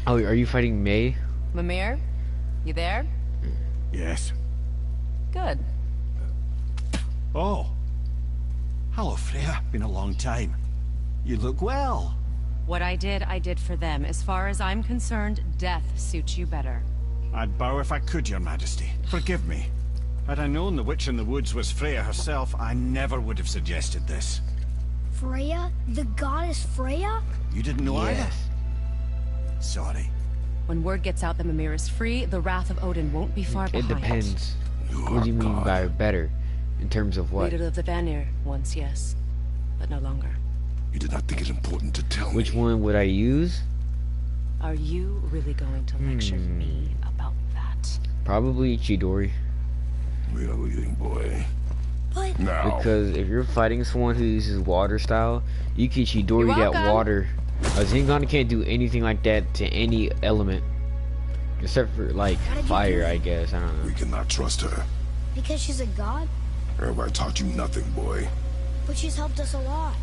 Oh, are you fighting May? Mimir? You there? Yes. Good. Oh. Hello, Freya. Been a long time. You look well. What I did for them. As far as I'm concerned, death suits you better. I'd bow if I could, Your Majesty. Forgive me. Had I known the witch in the woods was Freya herself, I never would have suggested this. Freya? The goddess Freya? You didn't know either? Sorry. When word gets out that Mimir is free, the wrath of Odin won't be far behind. It depends. What do you mean by better? In terms of what? Leader of the Vanir, once yes, but no longer. You did not think it important to tell me. Which one would I use? Are you really going to lecture me about that? Probably Chidori. We are leading, boy. But Now. Because if you're fighting someone who uses water style, you can Chidori that water. A Zingon can't do anything like that to any element. Except for, like, fire, I guess. I don't know. We cannot trust her. because she's a god? Have I taught you nothing, boy? But she's helped us a lot.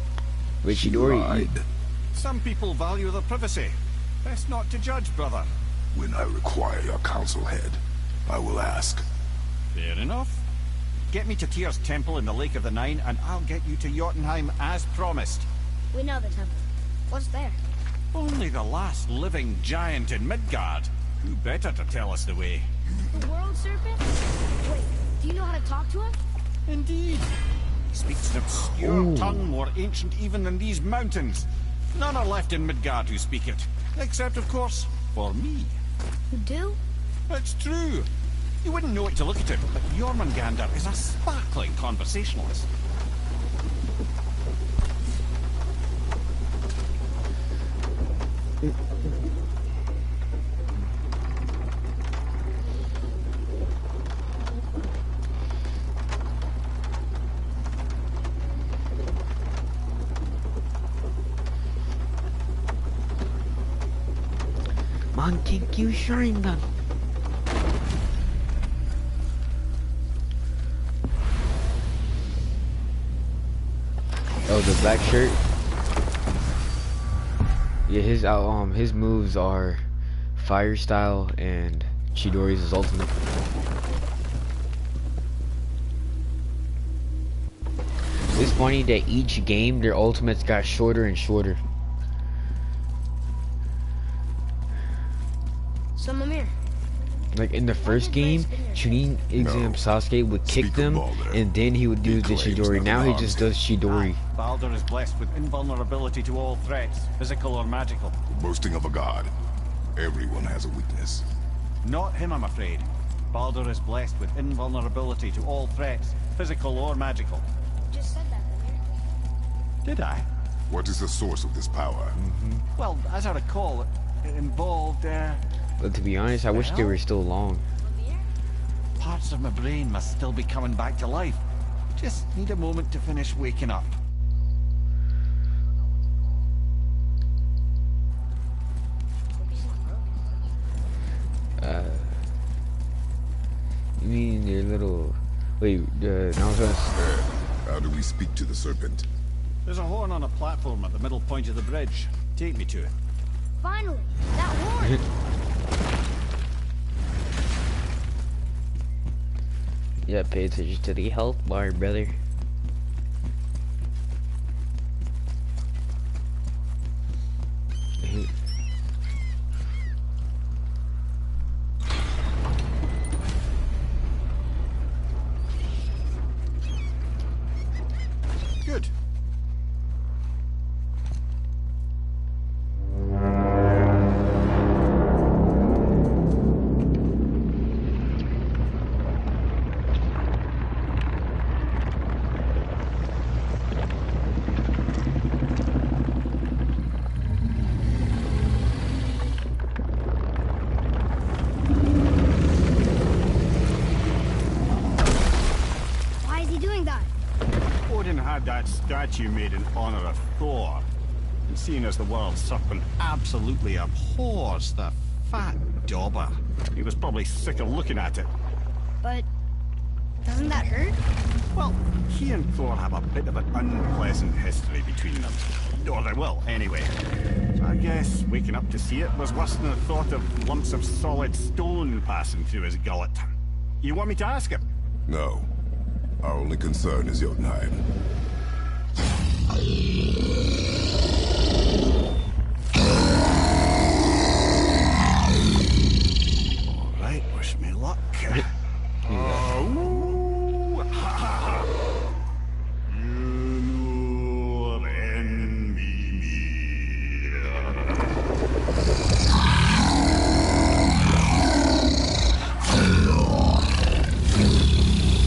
But She Chidori, lied. Some people value their privacy. Best not to judge, brother. When I require your council head, I will ask. Fair enough. Get me to Tyr's temple in the Lake of the Nine, and I'll get you to Jotunheim as promised. We know the temple. What's there? Only the last living giant in Midgard. Who better to tell us the way? The world serpent? Wait, do you know how to talk to him? Indeed. He speaks an obscure tongue more ancient even than these mountains. None are left in Midgard who speak it. Except, of course, for me. You do? It's true. You wouldn't know it to look at him, but Jormungandr is a sparkling conversationalist. Montague Sharingan. Oh, the black shirt. Yeah, his moves are fire style and Chidori's is ultimate. It's funny that each game their ultimates got shorter and shorter. So, Mimir. Like in the first game, Chunin Exam Sasuke would kick them, and then he would do the Chidori. Now he just does Chidori. Baldur is blessed with invulnerability to all threats, physical or magical. Boasting of a god. Everyone has a weakness. Not him, I'm afraid. Baldur is blessed with invulnerability to all threats, physical or magical. You just said that, Mimir. Did I? What is the source of this power? Well, as I recall, it involved, But to be honest, I wish they were still long. parts of my brain must still be coming back to life. Just need a moment to finish waking up. You mean your little... Wait, now How do we speak to the serpent? There's a horn on a platform at the middle point of the bridge. Take me to it. Finally, that horn. Yeah, pay attention to the health bar, brother. Good. Why is he doing that? Odin had that statue made in honor of Thor. And seeing as the world serpent absolutely abhors the fat dauber, he was probably sick of looking at it. But doesn't that hurt? Well, he and Thor have a bit of an unpleasant history between them. Or they will, anyway. I guess waking up to see it was worse than the thought of lumps of solid stone passing through his gullet. You want me to ask him? No. Our only concern is Jotunheim. Alright, wish me luck. Oh, ha ha ha. You will envy me.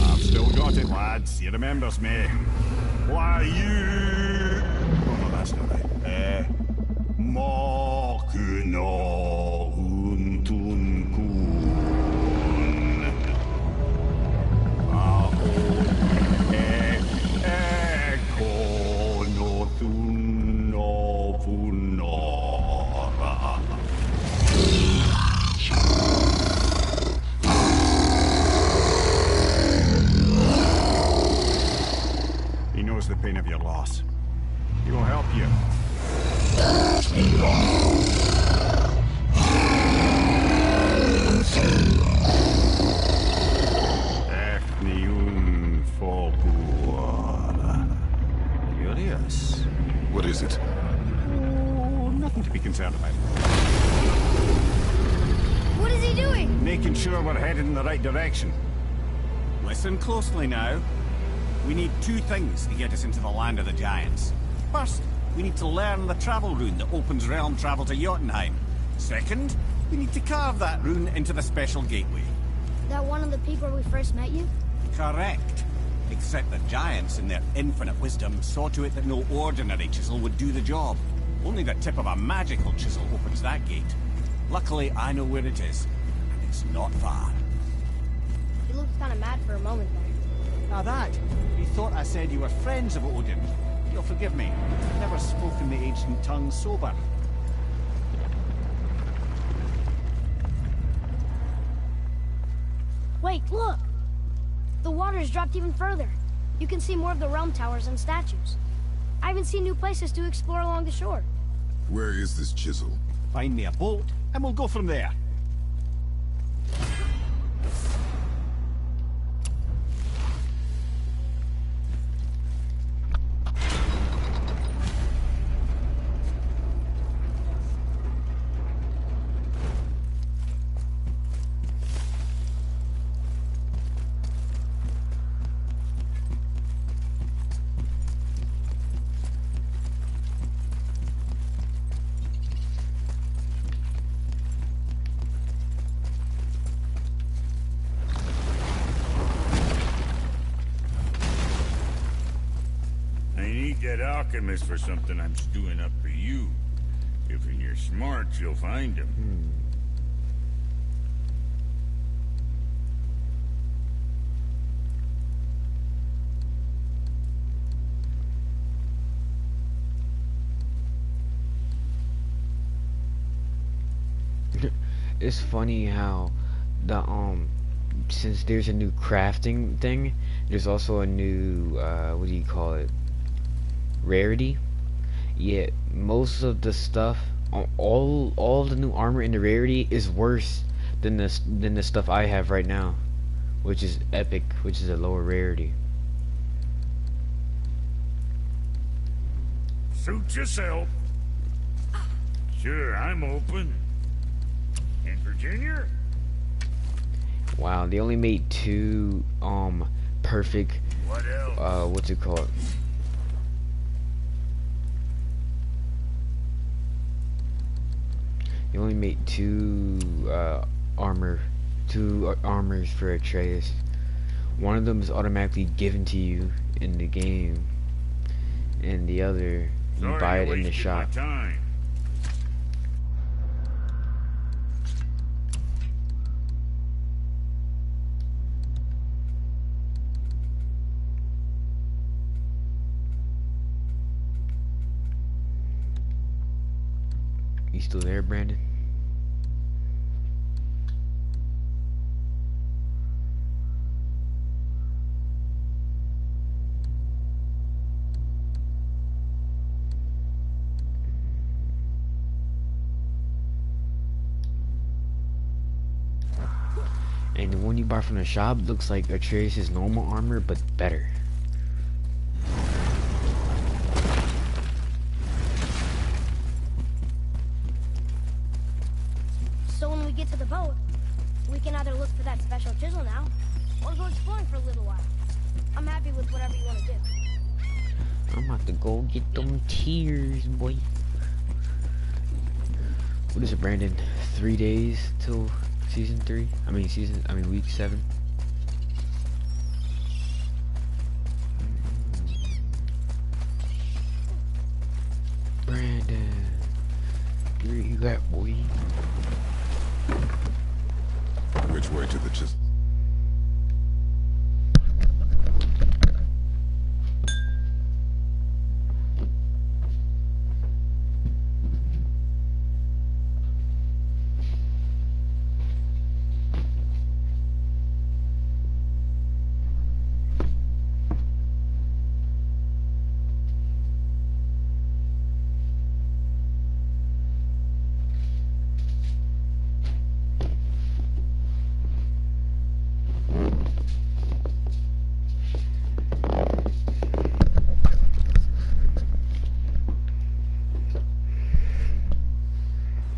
I've still got it, lads. He remembers me. Why, you... Oh, no, that's not right. Mokuno Huntun Kun. Eko no Thun no Funora. He knows the pain of your loss. He will help you. Ethnium Folkuara. Curious. What is it? Oh, nothing to be concerned about. What is he doing? Making sure we're headed in the right direction. Listen closely now. We need two things to get us into the land of the giants. First, we need to learn the travel rune that opens realm travel to Jotunheim. Second, we need to carve that rune into the special gateway. That one of the people we first met you? Correct. Except the giants, in their infinite wisdom, saw to it that no ordinary chisel would do the job. Only the tip of a magical chisel opens that gate. Luckily, I know where it is, and it's not far. You looked kind of mad for a moment there. Now that, you thought I said you were friends of Odin. You'll forgive me. I've never spoken the ancient tongue sober. Wait, look! The water's dropped even further. You can see more of the realm towers and statues. I even see new places to explore along the shore. Where is this chisel? Find me a boat, and we'll go from there. That alchemist for something I'm stewing up for you. If you're smart, you'll find him. It's funny how the since there's a new crafting thing, there's also a new what do you call it? Rarity. Yet most of the stuff, all the new armor in the rarity is worse than the stuff I have right now, which is epic, which is a lower rarity. Suit yourself. Sure, I'm open. And Virginia? Wow, they only made two perfect What else? What's it called? You only made two armors for Atreus. One of them is automatically given to you in the game, and the other you buy it in the shop. Time. You still there, Brandon? And the one you buy from the shop looks like Atreus' normal armor, but better. So when we get to the boat, we can either look for that special chisel now, or go exploring for a little while. I'm happy with whatever you want to do. I'm about to go get them tears, boy. What is it, Brandon? 3 days till season 3? Week 7. Brandon, where you at, boy? Which way to the chisel?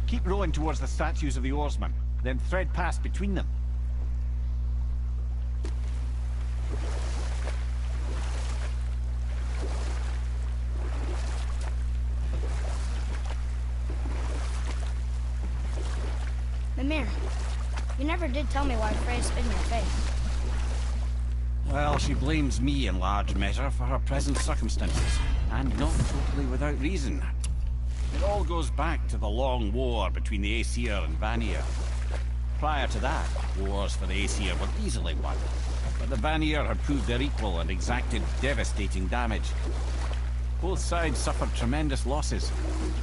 Keep rowing towards the statues of the oarsmen, then thread past between them. Mimir, you never did tell me why Freya spit in your face. Well, she blames me in large measure for her present circumstances, and not totally without reason. It all goes back to the long war between the Aesir and Vanir. Prior to that, wars for the Aesir were easily won, but the Vanir had proved their equal and exacted devastating damage. Both sides suffered tremendous losses,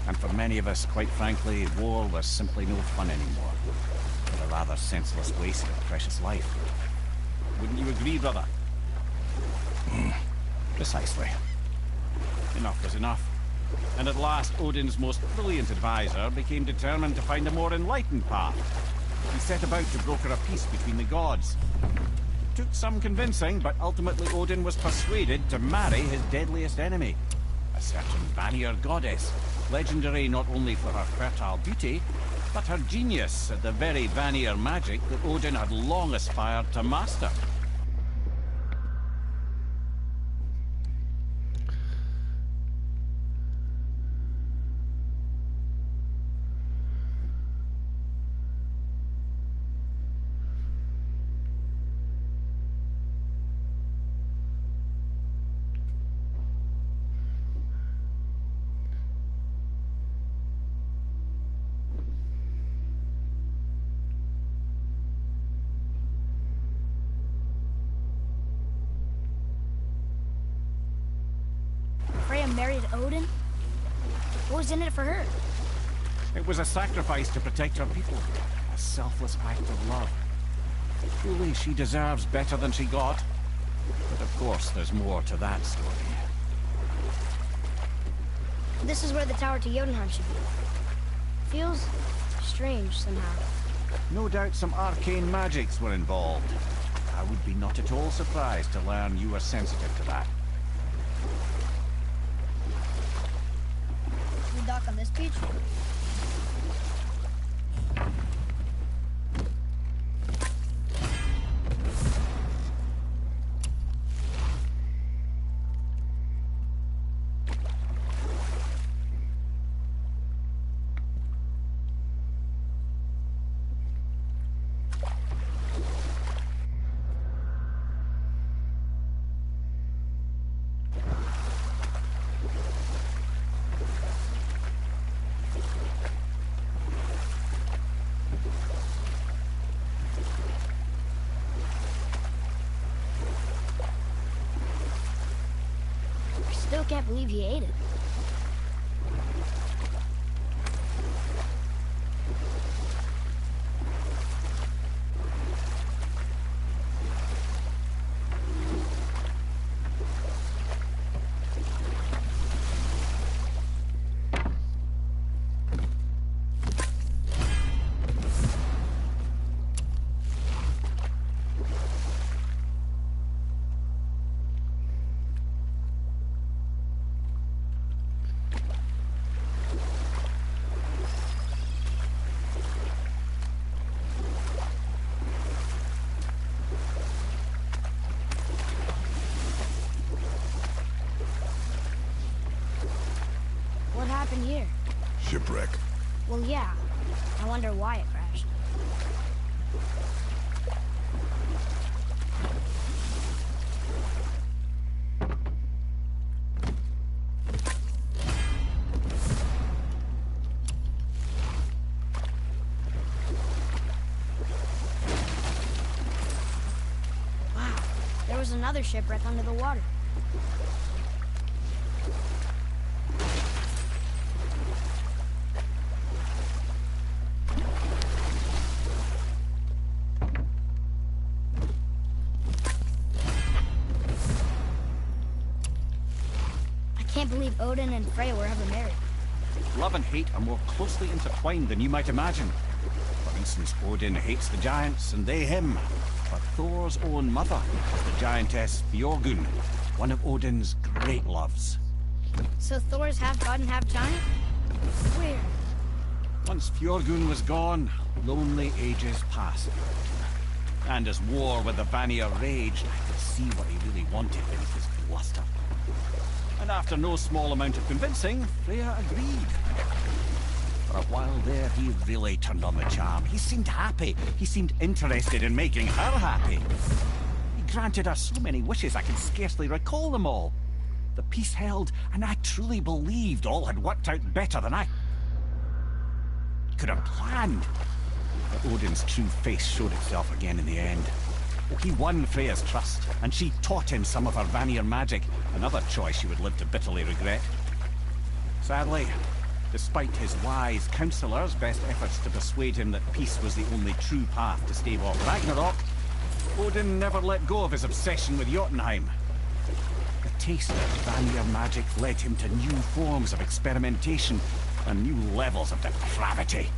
and for many of us, quite frankly, war was simply no fun anymore. But a rather senseless waste of precious life. Wouldn't you agree, brother? Precisely. Enough was enough. And at last, Odin's most brilliant advisor became determined to find a more enlightened path. He set about to broker a peace between the gods. It took some convincing, but ultimately Odin was persuaded to marry his deadliest enemy, a certain Vanir goddess, legendary not only for her fertile beauty, but her genius at the very Vanir magic that Odin had long aspired to master. Freya married Odin? What was in it for her? It was a sacrifice to protect her people, a selfless act of love. Truly, she deserves better than she got. But of course, there's more to that story. This is where the tower to Jotunheim should be. Feels strange somehow. No doubt some arcane magics were involved. I would be not at all surprised to learn you were sensitive to that. We dock on this beach? Still can't believe he ate it. happened here? Shipwreck. Well, yeah. I wonder why it crashed. Wow, there was another shipwreck under the water. I can't believe Odin and Freya were ever married. Love and hate are more closely intertwined than you might imagine. For instance, Odin hates the giants and they him. But Thor's own mother is the giantess Björgun, one of Odin's great loves. So Thor's half god and half giant? Weird. Once Björgun was gone, lonely ages passed. And as war with the Vanir raged, I could see what he really wanted beneath his bluster. And after no small amount of convincing, Freya agreed. For a while there, he really turned on the charm. He seemed happy. He seemed interested in making her happy. He granted her so many wishes I can scarcely recall them all. The peace held, and I truly believed all had worked out better than I could have planned. But Odin's true face showed itself again in the end. He won Freya's trust, and she taught him some of her Vanir magic, another choice she would live to bitterly regret. Sadly, despite his wise counselors' best efforts to persuade him that peace was the only true path to stave off Ragnarok, Odin never let go of his obsession with Jotunheim. The taste of Vanir magic led him to new forms of experimentation and new levels of depravity.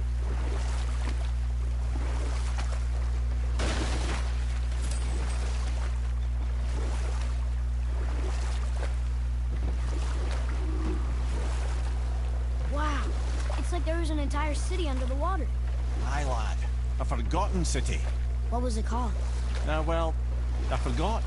Wow, it's like there was an entire city under the water. Aye, lad. A forgotten city. What was it called? Well, I forgot.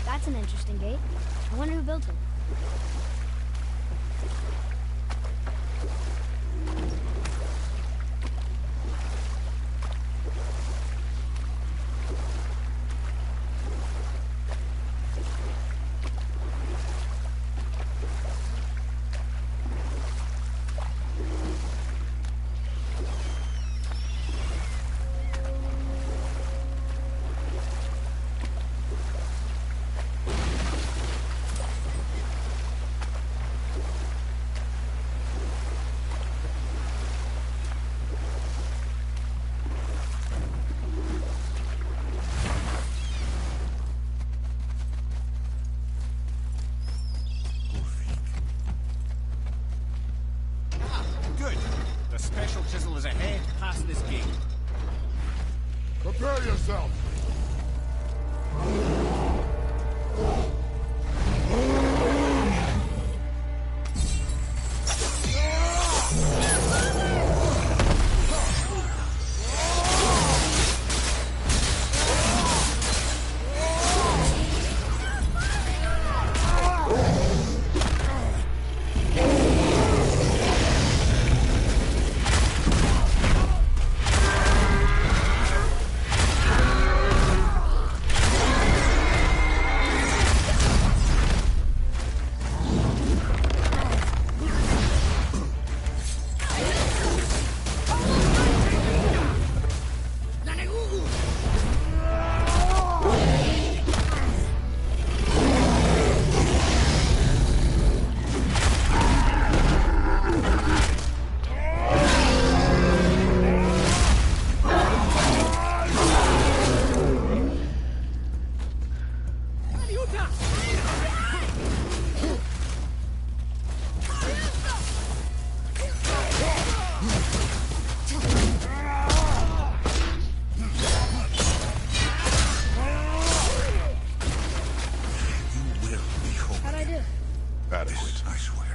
That's an interesting gate. I wonder who built it. special chisel is ahead, past this gate. Prepare yourself. How'd I do? Adequate. I swear.